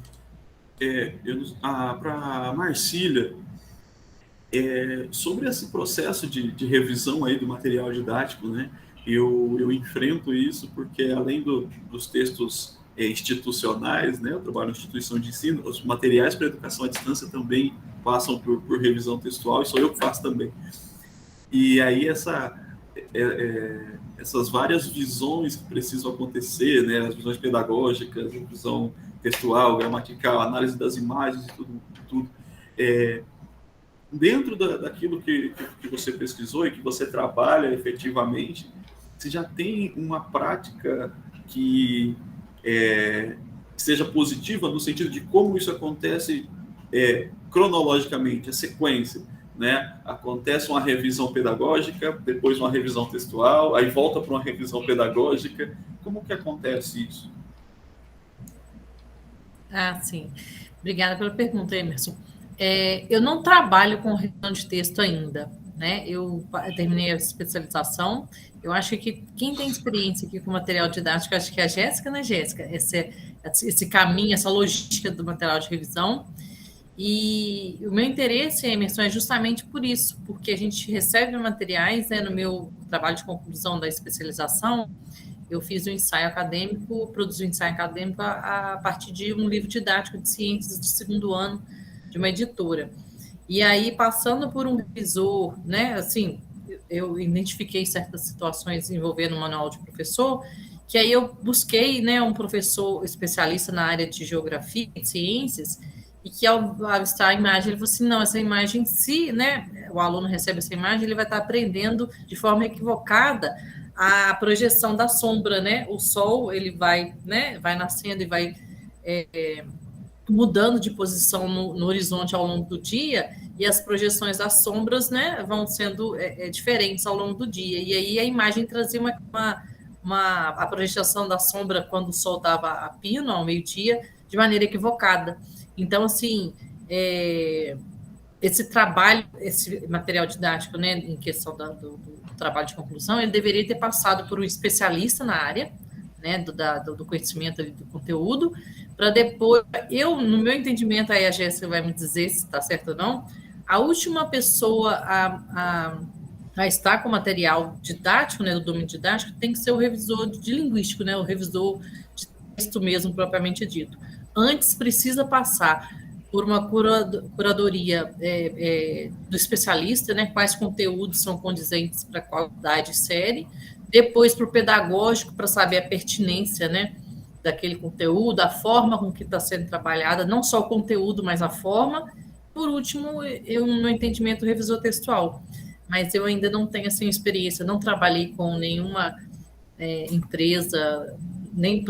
Para a Marcília, sobre esse processo de revisão aí do material didático, né, eu enfrento isso porque, além dos textos institucionais, né, eu trabalho na instituição de ensino, os materiais para educação à distância também passam por revisão textual, e sou eu que faço também. E aí essas várias visões que precisam acontecer, né, as visões pedagógicas, a visão textual, gramatical, análise das imagens e tudo dentro daquilo que você pesquisou e que você trabalha efetivamente, você já tem uma prática que seja positiva no sentido de como isso acontece cronologicamente, a sequência, né? Acontece uma revisão pedagógica, depois uma revisão textual, aí volta para uma revisão pedagógica. Como que acontece isso? Sim. Obrigada pela pergunta, Emerson. Eu não trabalho com revisão de texto ainda, né? Eu terminei a especialização. Eu acho que quem tem experiência aqui com material didático, acho que é a Jéssica, né, Jéssica? Esse caminho, essa logística do material de revisão. E o meu interesse, Emerson, é justamente por isso, porque a gente recebe materiais, né, no meu trabalho de conclusão da especialização, eu fiz um ensaio acadêmico, produzi um ensaio acadêmico a partir de um livro didático de ciências de segundo ano de uma editora. E aí, passando por um revisor, né, assim, eu identifiquei certas situações envolvendo o manual de professor, que aí eu busquei, né, um professor especialista na área de geografia e ciências, e que ao avistar a imagem, ele falou assim, não, essa imagem, se, né, o aluno recebe essa imagem, ele vai estar aprendendo de forma equivocada a projeção da sombra, né, o sol, ele vai, né, vai nascendo e vai mudando de posição no horizonte ao longo do dia, e as projeções das sombras, né, vão sendo diferentes ao longo do dia, e aí a imagem trazia a projeção da sombra quando o sol estava a pino, ao meio-dia, de maneira equivocada. Então, assim, esse trabalho, esse material didático, né, em questão do trabalho de conclusão, ele deveria ter passado por um especialista na área, né, do conhecimento do conteúdo, para depois, no meu entendimento, aí a Jéssica vai me dizer se está certo ou não, a última pessoa a estar com o material didático, né, do domínio didático, tem que ser o revisor de linguístico, né, o revisor de texto mesmo, propriamente dito. Antes precisa passar por uma curadoria do especialista, né, quais conteúdos são condizentes para qual idade e série, depois para o pedagógico, para saber a pertinência, né, daquele conteúdo, a forma com que está sendo trabalhada, não só o conteúdo, mas a forma. Por último, no meu entendimento, o revisor textual. Mas eu ainda não tenho assim, experiência, não trabalhei com nenhuma empresa, nem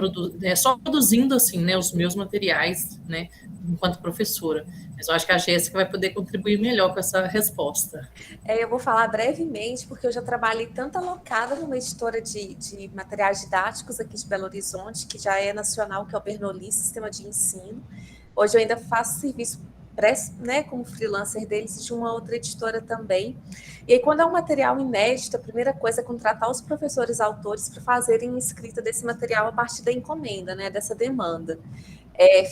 só produzindo assim, né, os meus materiais, né, enquanto professora. Mas eu acho que a Jéssica vai poder contribuir melhor com essa resposta. Eu vou falar brevemente, porque eu já trabalhei tanto alocada numa editora de materiais didáticos aqui de Belo Horizonte, que já é nacional, que é o Bernoulli, Sistema de Ensino. Hoje eu ainda faço serviço, né, como freelancer deles, de uma outra editora também. E aí, quando é um material inédito, a primeira coisa é contratar os professores autores para fazerem a escrita desse material a partir da encomenda, né, dessa demanda.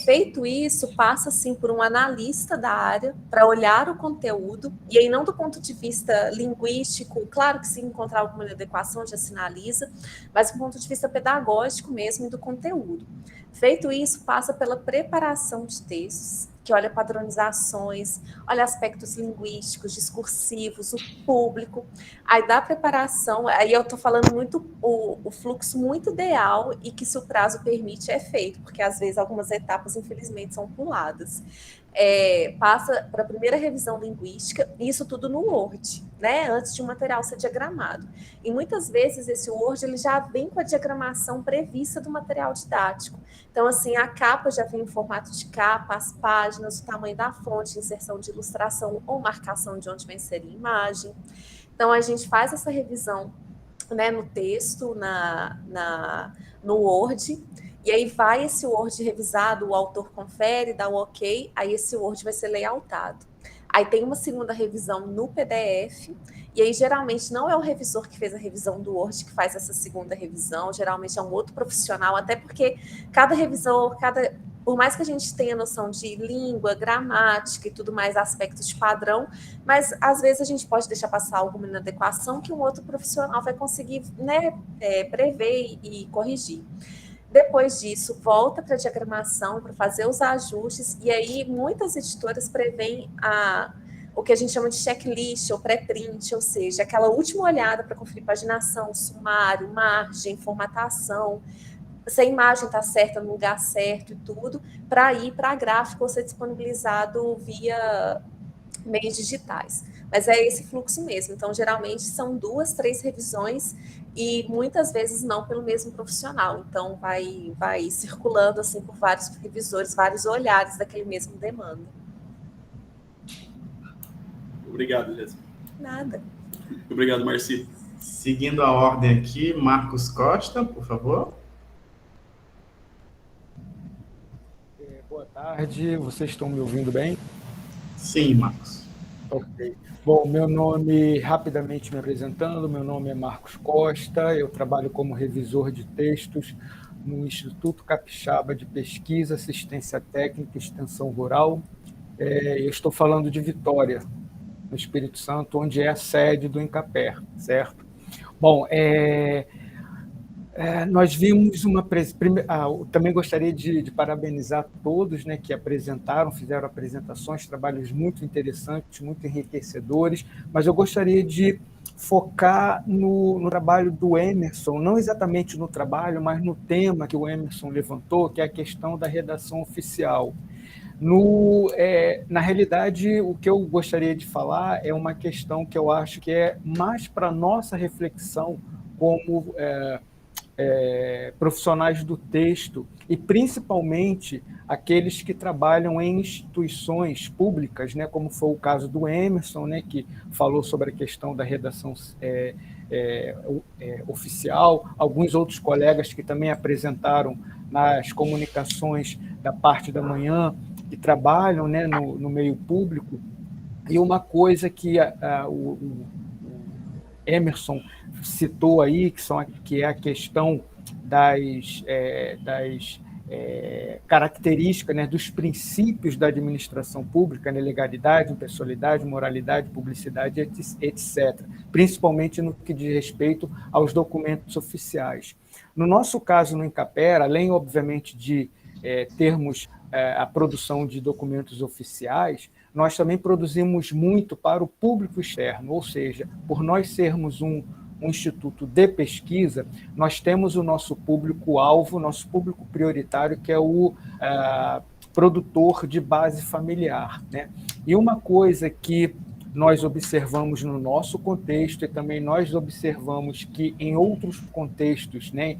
Feito isso, passa assim por um analista da área para olhar o conteúdo, e aí não do ponto de vista linguístico, claro que se encontrar alguma inadequação já sinaliza, mas do ponto de vista pedagógico mesmo e do conteúdo. Feito isso, passa pela preparação de textos, que olha padronizações, olha aspectos linguísticos, discursivos, o público. Aí da preparação, aí eu estou falando muito o fluxo muito ideal e que, se o prazo permite, é feito, porque às vezes algumas etapas, infelizmente, são puladas. Passa para a primeira revisão linguística, isso tudo no Word, né, antes de um material ser diagramado. E muitas vezes esse Word ele já vem com a diagramação prevista do material didático. Então, assim, a capa já vem em formato de capa, as páginas, o tamanho da fonte, inserção de ilustração ou marcação de onde vai inserir a imagem. Então, a gente faz essa revisão, né, no texto, no Word, e aí vai esse Word revisado, o autor confere, dá o ok, aí esse Word vai ser layoutado. Aí tem uma segunda revisão no PDF, e aí geralmente não é o revisor que fez a revisão do Word que faz essa segunda revisão, geralmente é um outro profissional, até porque cada revisor, por mais que a gente tenha noção de língua, gramática e tudo mais, aspectos de padrão, mas às vezes a gente pode deixar passar alguma inadequação que um outro profissional vai conseguir, né, prever e corrigir. Depois disso, volta para a diagramação para fazer os ajustes, e aí muitas editoras prevêem o que a gente chama de checklist ou pré-print, ou seja, aquela última olhada para conferir paginação, sumário, margem, formatação, se a imagem está certa no lugar certo e tudo, para ir para a gráfica ou ser disponibilizado via meios digitais. Mas é esse fluxo mesmo. Então, geralmente, são 2, 3 revisões e muitas vezes não pelo mesmo profissional. Então, vai circulando assim por vários revisores, vários olhares daquele mesmo demanda. Obrigado, Jéssica. Nada. Obrigado, Marci. Seguindo a ordem aqui, Marcos Costa, por favor. Boa tarde, vocês estão me ouvindo bem? Sim, Marcos. Ok. Bom, meu nome, rapidamente me apresentando, meu nome é Marcos Costa, eu trabalho como revisor de textos no Instituto Capixaba de Pesquisa, Assistência Técnica e Extensão Rural. Eu estou falando de Vitória, no Espírito Santo, onde é a sede do Incaper, certo? Bom, Nós vimos também gostaria de parabenizar todos, né, que fizeram apresentações, trabalhos muito interessantes, muito enriquecedores, mas eu gostaria de focar no trabalho do Emerson, não exatamente no trabalho, mas no tema que o Emerson levantou, que é a questão da redação oficial. Na realidade, o que eu gostaria de falar é uma questão que eu acho que é mais para a nossa reflexão como profissionais do texto, e principalmente aqueles que trabalham em instituições públicas, né, como foi o caso do Emerson, né, que falou sobre a questão da redação oficial, alguns outros colegas que também apresentaram nas comunicações da parte da manhã, que trabalham, né, no meio público. E uma coisa que o Emerson citou aí, que é a questão das características, né, dos princípios da administração pública, né, legalidade, impessoalidade, moralidade, publicidade, etc., principalmente no que diz respeito aos documentos oficiais. No nosso caso, no Incapera, além, obviamente, de termos a produção de documentos oficiais, nós também produzimos muito para o público externo, ou seja, por nós sermos um instituto de pesquisa, nós temos o nosso público-alvo, nosso público prioritário, que é o produtor de base familiar, né? E uma coisa que nós observamos no nosso contexto, e também nós observamos que em outros contextos, né,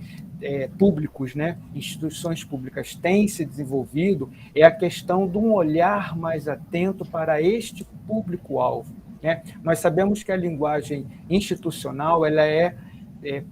públicos, né, instituições públicas têm se desenvolvido, é a questão de um olhar mais atento para este público-alvo, né? Nós sabemos que a linguagem institucional ela é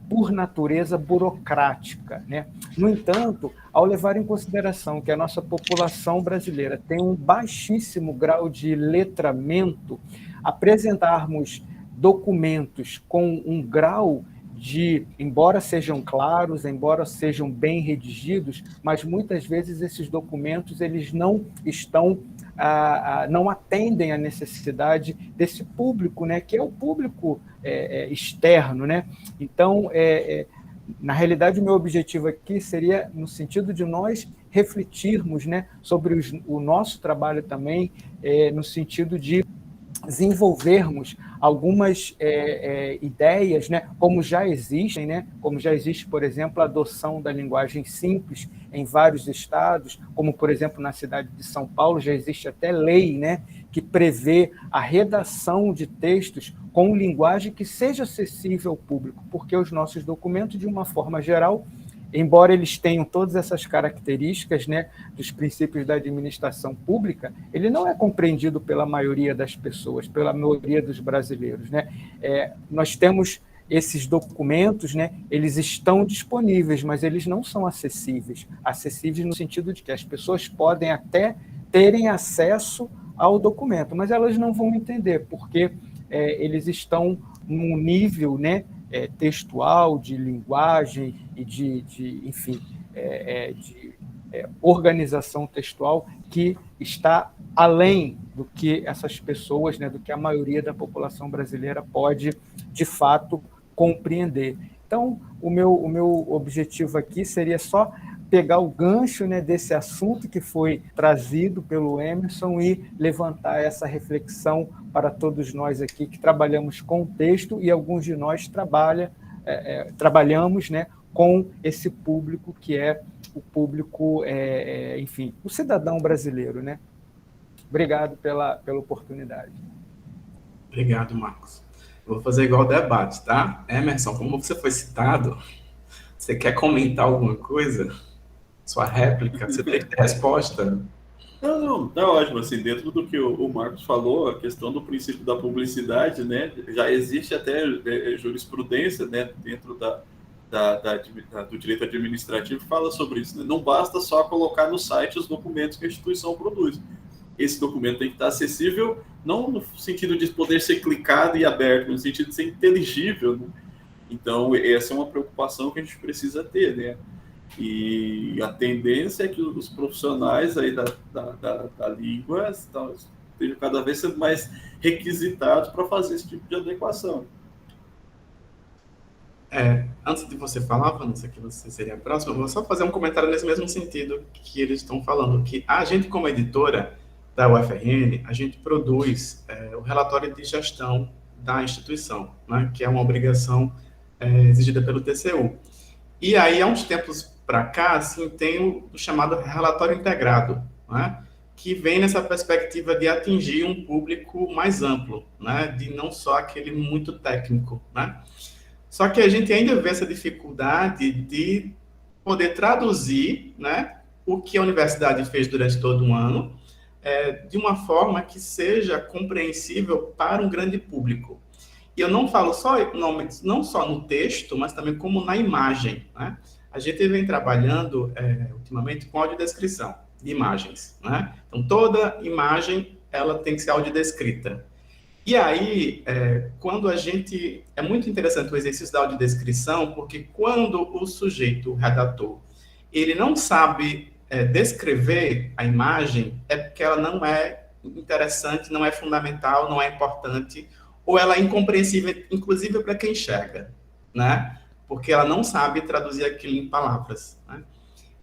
por natureza burocrática, né? No entanto, ao levar em consideração que a nossa população brasileira tem um baixíssimo grau de letramento, apresentarmos documentos com um grau de, embora sejam claros, embora sejam bem redigidos, mas muitas vezes esses documentos eles não estão, não atendem à necessidade desse público, né, que é o público externo, né? Então, na realidade, o meu objetivo aqui seria no sentido de nós refletirmos, né, sobre o nosso trabalho também, no sentido de desenvolvermos algumas ideias, né, como já existem, né, como já existe, por exemplo, a adoção da linguagem simples em vários estados, como, por exemplo, na cidade de São Paulo, já existe até lei, né, que prevê a redação de textos com linguagem que seja acessível ao público, porque os nossos documentos, de uma forma geral, embora eles tenham todas essas características, né, dos princípios da administração pública, ele não é compreendido pela maioria das pessoas, pela maioria dos brasileiros, né? Nós temos esses documentos, né, eles estão disponíveis, mas eles não são acessíveis. Acessíveis no sentido de que as pessoas podem até terem acesso ao documento, mas elas não vão entender, porque eles estão num nível, né, textual, de linguagem e enfim, de organização textual que está além do que essas pessoas, né, do que a maioria da população brasileira pode, de fato, compreender. Então, o meu objetivo aqui seria só pegar o gancho, né, desse assunto que foi trazido pelo Emerson e levantar essa reflexão para todos nós aqui que trabalhamos com o texto e alguns de nós trabalhamos, né, com esse público que é o público, enfim, o cidadão brasileiro, né? Obrigado pela oportunidade. Obrigado, Marcos. Eu vou fazer igual o debate, tá? Emerson, como você foi citado, você quer comentar alguma coisa? Sua réplica? Você tem resposta? Não, tá ótimo. Assim, dentro do que o Marcos falou, a questão do princípio da publicidade, né, já existe até jurisprudência, né, dentro do direito administrativo que fala sobre isso, né? Não basta só colocar no site os documentos que a instituição produz. Esse documento tem que estar acessível, não no sentido de poder ser clicado e aberto, no sentido de ser inteligível, né? Então, essa é uma preocupação que a gente precisa ter, né? E a tendência é que os profissionais aí da língua estejam cada vez sendo mais requisitados para fazer esse tipo de adequação. antes de você falar, Vanessa, que você seria a próxima, eu vou só fazer um comentário nesse mesmo sentido que eles estão falando, que a gente, como editora da UFRN, a gente produz o relatório de gestão da instituição, né, que é uma obrigação exigida pelo TCU. E aí, há uns tempos para cá, assim, tem o chamado relatório integrado, né, que vem nessa perspectiva de atingir um público mais amplo, né, de não só aquele muito técnico, né. Só que a gente ainda vê essa dificuldade de poder traduzir, né, o que a universidade fez durante todo um ano, de uma forma que seja compreensível para um grande público. E eu não falo não só no texto, mas também como na imagem, né? A gente vem trabalhando ultimamente com audiodescrição de imagens, né? Então, toda imagem ela tem que ser audiodescrita. E aí, quando a gente... É muito interessante o exercício da audiodescrição, porque quando o sujeito, o redator, ele não sabe descrever a imagem, é porque ela não é interessante, não é fundamental, não é importante, ou ela é incompreensível, inclusive para quem enxerga, né? Porque ela não sabe traduzir aquilo em palavras, né?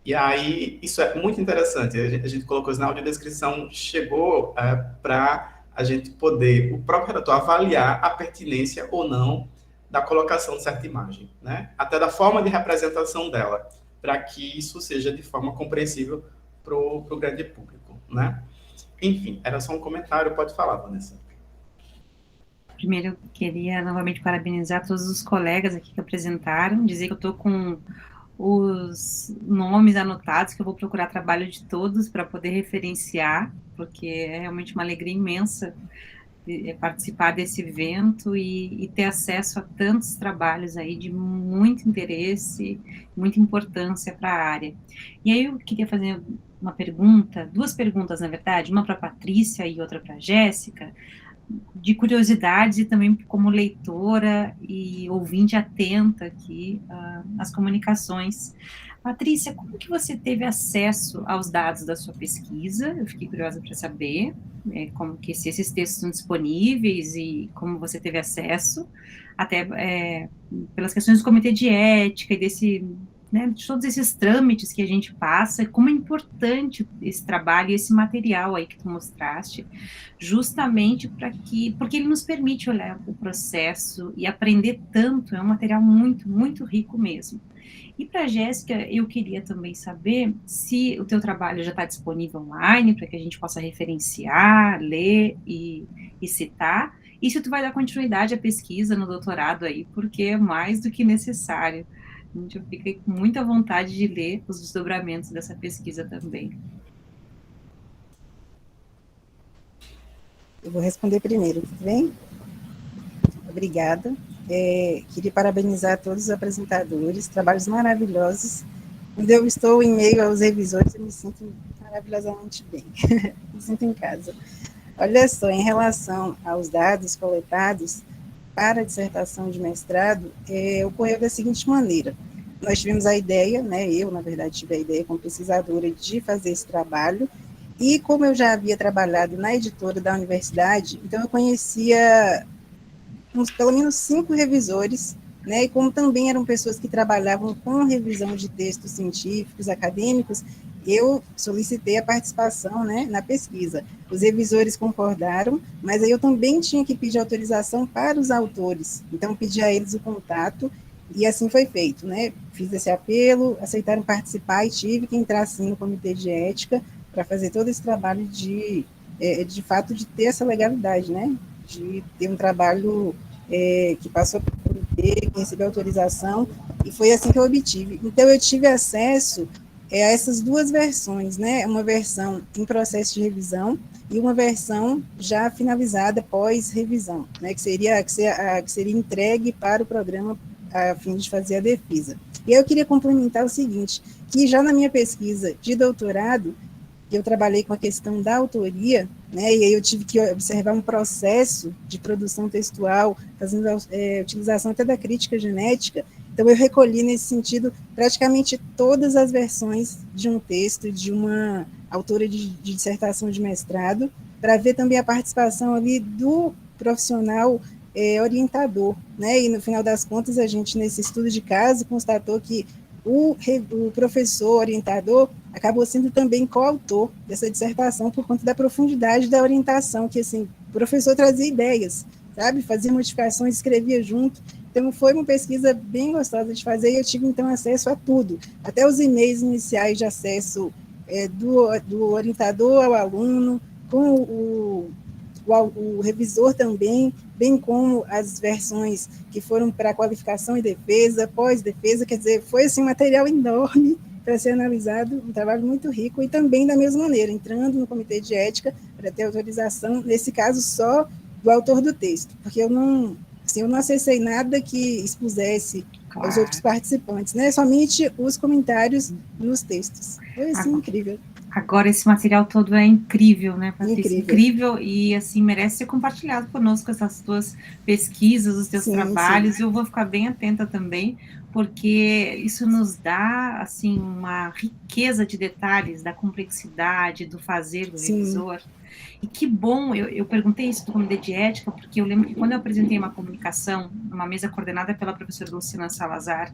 E aí, isso é muito interessante. A gente colocou isso na audiodescrição, chegou para a gente poder, o próprio redator, avaliar a pertinência ou não da colocação de certa imagem, né? Até da forma de representação dela, para que isso seja de forma compreensível para o grande público, né? Enfim, era só um comentário, pode falar, Vanessa. Primeiro, eu queria novamente parabenizar todos os colegas aqui que apresentaram, dizer que eu estou com os nomes anotados, que eu vou procurar trabalho de todos para poder referenciar, porque é realmente uma alegria imensa participar desse evento e ter acesso a tantos trabalhos aí de muito interesse, muita importância para a área. E aí eu queria fazer uma pergunta, duas perguntas, na verdade, uma para a Patrícia e outra para a Jéssica, de curiosidade e também como leitora e ouvinte atenta aqui às comunicações. Patrícia, como que você teve acesso aos dados da sua pesquisa? Eu fiquei curiosa para saber como que se esses textos são disponíveis e como você teve acesso, até pelas questões do comitê de ética e de todos esses trâmites que a gente passa, como é importante esse trabalho e esse material aí que tu mostraste, justamente porque ele nos permite olhar o processo e aprender tanto, é um material muito, muito rico mesmo. E para a Jéssica, eu queria também saber se o teu trabalho já está disponível online, para que a gente possa referenciar, ler e citar, e se tu vai dar continuidade à pesquisa no doutorado aí, porque é mais do que necessário. Eu fiquei com muita vontade de ler os desdobramentos dessa pesquisa também. Eu vou responder primeiro, tudo bem? Obrigada. Queria parabenizar todos os apresentadores, trabalhos maravilhosos. Quando eu estou em meio aos revisores, eu me sinto maravilhosamente bem, me sinto em casa. Olha só, em relação aos dados coletados para a dissertação de mestrado, ocorreu da seguinte maneira: nós tivemos a ideia, eu, na verdade, tive a ideia como pesquisadora de fazer esse trabalho, e como eu já havia trabalhado na editora da universidade, então eu conhecia pelo menos 5 revisores, e como também eram pessoas que trabalhavam com revisão de textos científicos, acadêmicos, eu solicitei a participação, na pesquisa. Os revisores concordaram, mas aí eu também tinha que pedir autorização para os autores, então pedi a eles o contato, e assim foi feito, Fiz esse apelo, aceitaram participar e tive que entrar, sim, no comitê de ética para fazer todo esse trabalho de fato, de ter essa legalidade, de ter um trabalho que passou por comitê, que recebeu autorização, e foi assim que eu obtive. Então, eu tive acesso a essas duas versões, uma versão em processo de revisão e uma versão já finalizada pós-revisão, que seria entregue para o programa a fim de fazer a defesa. E eu queria complementar o seguinte, que já na minha pesquisa de doutorado, eu trabalhei com a questão da autoria, e aí eu tive que observar um processo de produção textual, fazendo utilização até da crítica genética. Então, eu recolhi, nesse sentido, praticamente todas as versões de um texto de uma autora de dissertação de mestrado, para ver também a participação ali do profissional orientador, né? E no final das contas, a gente, nesse estudo de caso, constatou que o professor orientador acabou sendo também coautor dessa dissertação por conta da profundidade da orientação, que assim, o professor trazia ideias, sabe? Fazia modificações, escrevia junto. Então, foi uma pesquisa bem gostosa de fazer e eu tive, então, acesso a tudo, até os e-mails iniciais de acesso do orientador ao aluno, com o revisor também, bem como as versões que foram para qualificação e defesa, pós-defesa, quer dizer, foi assim, um material enorme para ser analisado, um trabalho muito rico, e também da mesma maneira, entrando no comitê de ética para ter autorização, nesse caso só do autor do texto, porque eu não acessei nada que expusesse aos outros participantes, né? Somente os comentários nos textos. Foi assim, incrível. Agora, esse material todo é incrível, né, Patrícia? Incrível. E, assim, merece ser compartilhado conosco, essas tuas pesquisas, os teus trabalhos. Sim. Eu vou ficar bem atenta também, porque isso nos dá, assim, uma riqueza de detalhes da complexidade, do fazer do revisor. E que bom, eu perguntei isso do Comitê de Ética, porque eu lembro que quando eu apresentei uma comunicação, uma mesa coordenada pela professora Luciana Salazar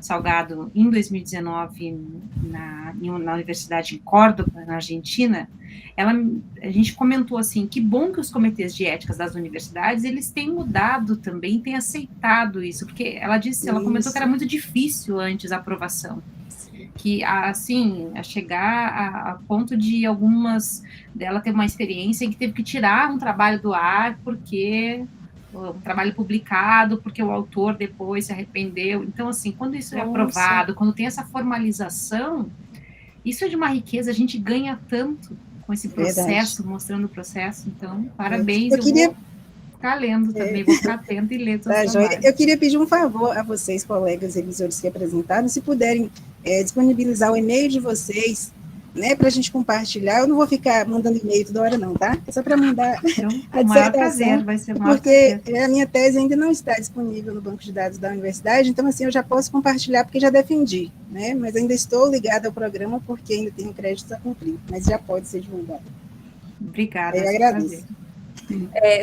Salgado, em 2019, na Universidade em Córdoba, na Argentina, a gente comentou assim, que bom que os comitês de éticas das universidades, eles têm mudado também, têm aceitado isso, porque ela comentou que era muito difícil antes a aprovação, que, assim, a chegar a ponto de algumas dela ter uma experiência em que teve que tirar um trabalho do ar, porque um trabalho publicado, porque o autor depois se arrependeu. Então, assim, quando isso é aprovado, quando tem essa formalização, isso é de uma riqueza, a gente ganha tanto com esse processo, mostrando o processo. Então, parabéns. Eu vou ficar lendo também, vou ficar atenta e ler todos os trabalhos. Eu queria pedir um favor a vocês, colegas revisores que apresentaram, se puderem disponibilizar o e-mail de vocês, né, para a gente compartilhar. Eu não vou ficar mandando e-mail toda hora, não, tá? É só para mandar a dissertação, vai ser porque a minha tese ainda não está disponível no banco de dados da universidade, então, assim, eu já posso compartilhar, porque já defendi, né, mas ainda estou ligada ao programa, porque ainda tenho créditos a cumprir, mas já pode ser divulgado. Obrigada. Eu agradeço.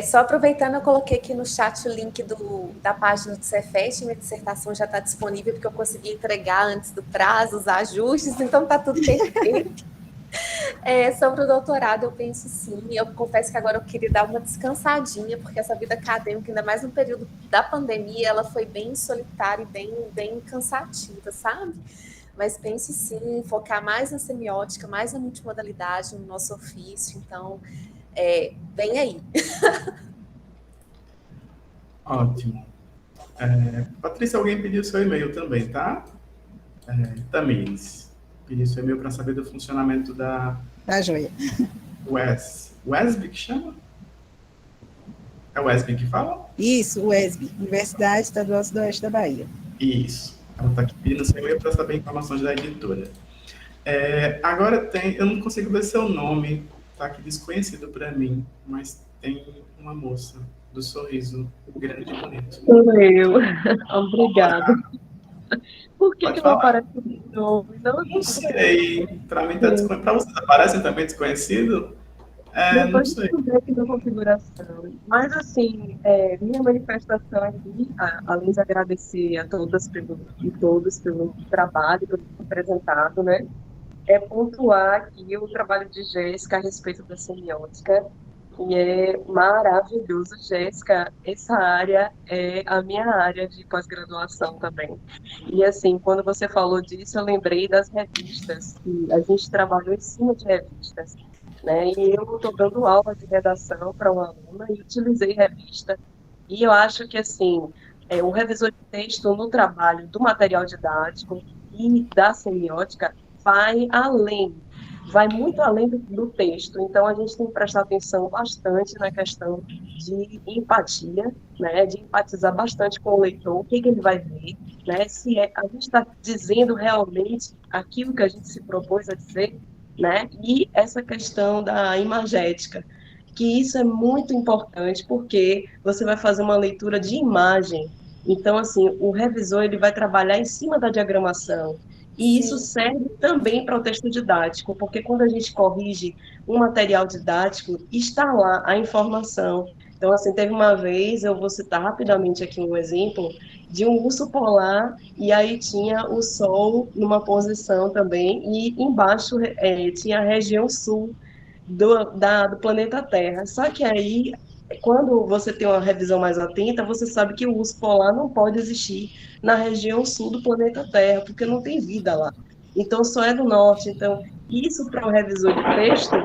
Só aproveitando, eu coloquei aqui no chat o link da página do Cefet, minha dissertação já está disponível, porque eu consegui entregar antes do prazo, os ajustes, então está tudo perfeito. Sobre o doutorado, eu penso sim, eu confesso que agora eu queria dar uma descansadinha, porque essa vida acadêmica, ainda mais no período da pandemia, ela foi bem solitária e bem cansativa, sabe? Mas penso sim, focar mais na semiótica, mais na multimodalidade, no nosso ofício, então... vem aí. Ótimo. Patrícia, alguém pediu seu e-mail também, tá? Tamires, pediu seu e-mail para saber do funcionamento da joia. WESB que chama? É o WESB que fala? Isso, o WESB, Universidade Estadual Sudoeste da Bahia. Isso. Ela está aqui pedindo seu e-mail para saber informações da editora. Agora eu não consigo ver seu nome. Está aqui desconhecido para mim, mas tem uma moça do sorriso grande e bonito. Sou eu. Obrigada. Por que não aparece o nome? Não sei. Para mim está desconhecido. Para vocês aparecem também desconhecido? Não sei. Depois aqui na configuração. Mas, assim, minha manifestação aqui, além de agradecer a todas e todos pelo trabalho que eu tenho apresentado, né? É pontuar aqui o trabalho de Jéssica a respeito da semiótica, que é maravilhoso. Jéssica, essa área é a minha área de pós-graduação também. E, assim, quando você falou disso, eu lembrei das revistas, que a gente trabalhou em cima de revistas, né? E eu estou dando aula de redação para uma aluna e utilizei revista. E eu acho que, assim, o revisor de texto no trabalho do material didático e da semiótica vai muito além do texto. Então, a gente tem que prestar atenção bastante na questão de empatia, né, de empatizar bastante com o leitor, o que ele vai ver, né, se a gente está dizendo realmente aquilo que a gente se propôs a dizer, né, e essa questão da imagética, que isso é muito importante, porque você vai fazer uma leitura de imagem. Então, assim, o revisor ele vai trabalhar em cima da diagramação. E isso serve também para o texto didático, porque quando a gente corrige um material didático, está lá a informação Então, assim, teve uma vez, eu vou citar rapidamente aqui um exemplo, de um urso polar, e aí tinha o Sol numa posição também, e embaixo tinha a região sul do planeta Terra. Só que aí, quando você tem uma revisão mais atenta, você sabe que o urso polar não pode existir na região sul do planeta Terra, porque não tem vida lá. Então, só é do norte. Então, isso para o revisor de texto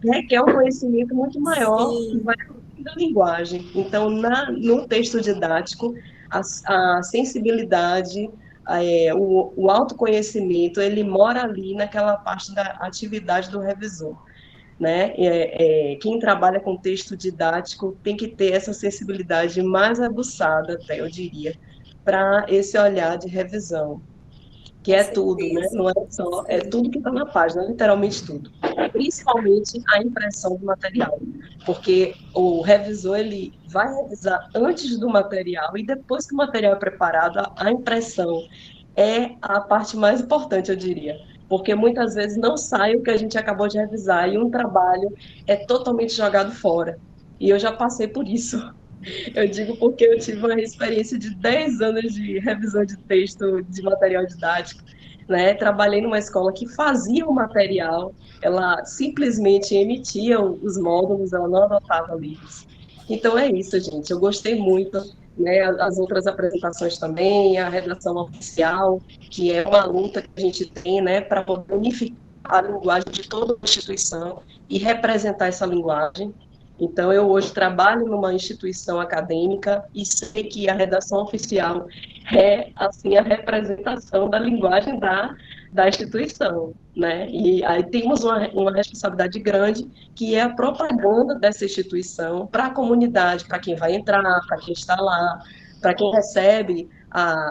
requer um conhecimento muito maior que vai além da linguagem. Então, no texto didático, a sensibilidade, o autoconhecimento, ele mora ali naquela parte da atividade do revisor. Né? Quem trabalha com texto didático tem que ter essa sensibilidade mais aguçada, até eu diria, para esse olhar de revisão, que é tudo, né? Não é só, é tudo que está na página, literalmente tudo. Principalmente a impressão do material, porque o revisor ele vai revisar antes do material e depois que o material é preparado, a impressão é a parte mais importante, eu diria, porque muitas vezes não sai o que a gente acabou de revisar e um trabalho é totalmente jogado fora. E eu já passei por isso. Eu digo porque eu tive uma experiência de 10 anos de revisão de texto de material didático, né? Trabalhei numa escola que fazia o material, ela simplesmente emitia os módulos, ela não adotava livros. Então é isso, gente. Eu gostei muito, né? As outras apresentações também, a redação oficial, que é uma luta que a gente tem, né, para poder unificar a linguagem de toda a instituição e representar essa linguagem. Então, eu hoje trabalho numa instituição acadêmica e sei que a redação oficial é, assim, a representação da linguagem da instituição, né? E aí temos uma responsabilidade grande, que é a propaganda dessa instituição para a comunidade, para quem vai entrar, para quem está lá, para quem recebe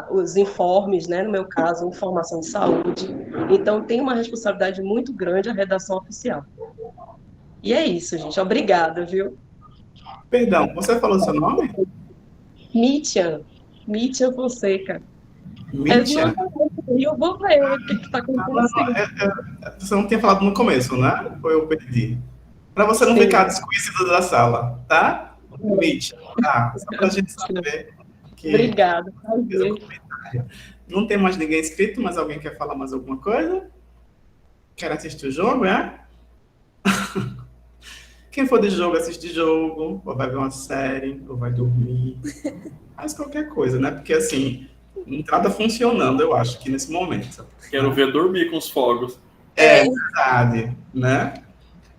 os informes, né? No meu caso, informação de saúde. Então, tem uma responsabilidade muito grande a redação oficial. E é isso, gente. Obrigada, viu? Perdão, você falou seu nome? Mítia Fonseca. Mítia? Eu vou ver o que está acontecendo. Você não tinha falado no começo, né? Ou eu perdi? Para você não ficar desconhecido da sala, tá? Mítia. Só para a gente saber que... Obrigada. Não tem mais ninguém inscrito, mas alguém quer falar mais alguma coisa? Quer assistir o jogo, é? Quem for de jogo, assiste jogo, ou vai ver uma série, ou vai dormir. Faz qualquer coisa, né? Porque, assim, não tá nada funcionando, eu acho, aqui nesse momento. Quero ver dormir com os fogos. É verdade, né?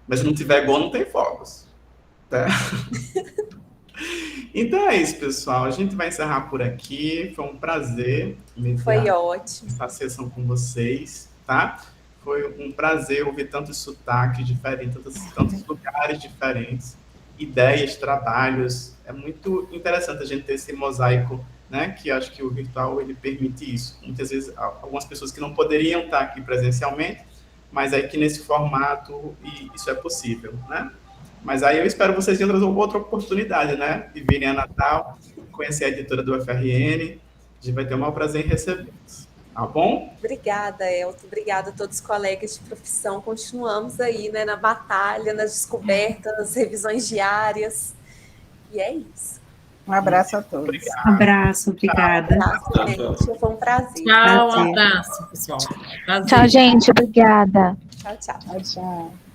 Mas se não tiver gol, não tem fogos. Tá? Então é isso, pessoal. A gente vai encerrar por aqui. Foi um prazer. Foi ótimo. Essa sessão com vocês, tá? Foi um prazer ouvir tantos sotaques diferentes, tantos lugares diferentes, ideias, trabalhos. É muito interessante a gente ter esse mosaico, né? Que acho que o virtual ele permite isso. Muitas vezes, algumas pessoas que não poderiam estar aqui presencialmente, mas aí que nesse formato isso é possível, né? Mas aí eu espero vocês em outra oportunidade, né? De virem a Natal, conhecer a editora do UFRN. A gente vai ter o maior prazer em recebê-los. Tá bom? Obrigada, Elton. Obrigada a todos os colegas de profissão. Continuamos aí, né, na batalha, nas descobertas, nas revisões diárias. E é isso. Um abraço a todos. Obrigado. Abraço, obrigada. Um abraço, gente. Foi um prazer. Tchau, um abraço, pessoal. Prazer. Tchau, gente. Obrigada. Tchau, tchau. Tchau, tchau.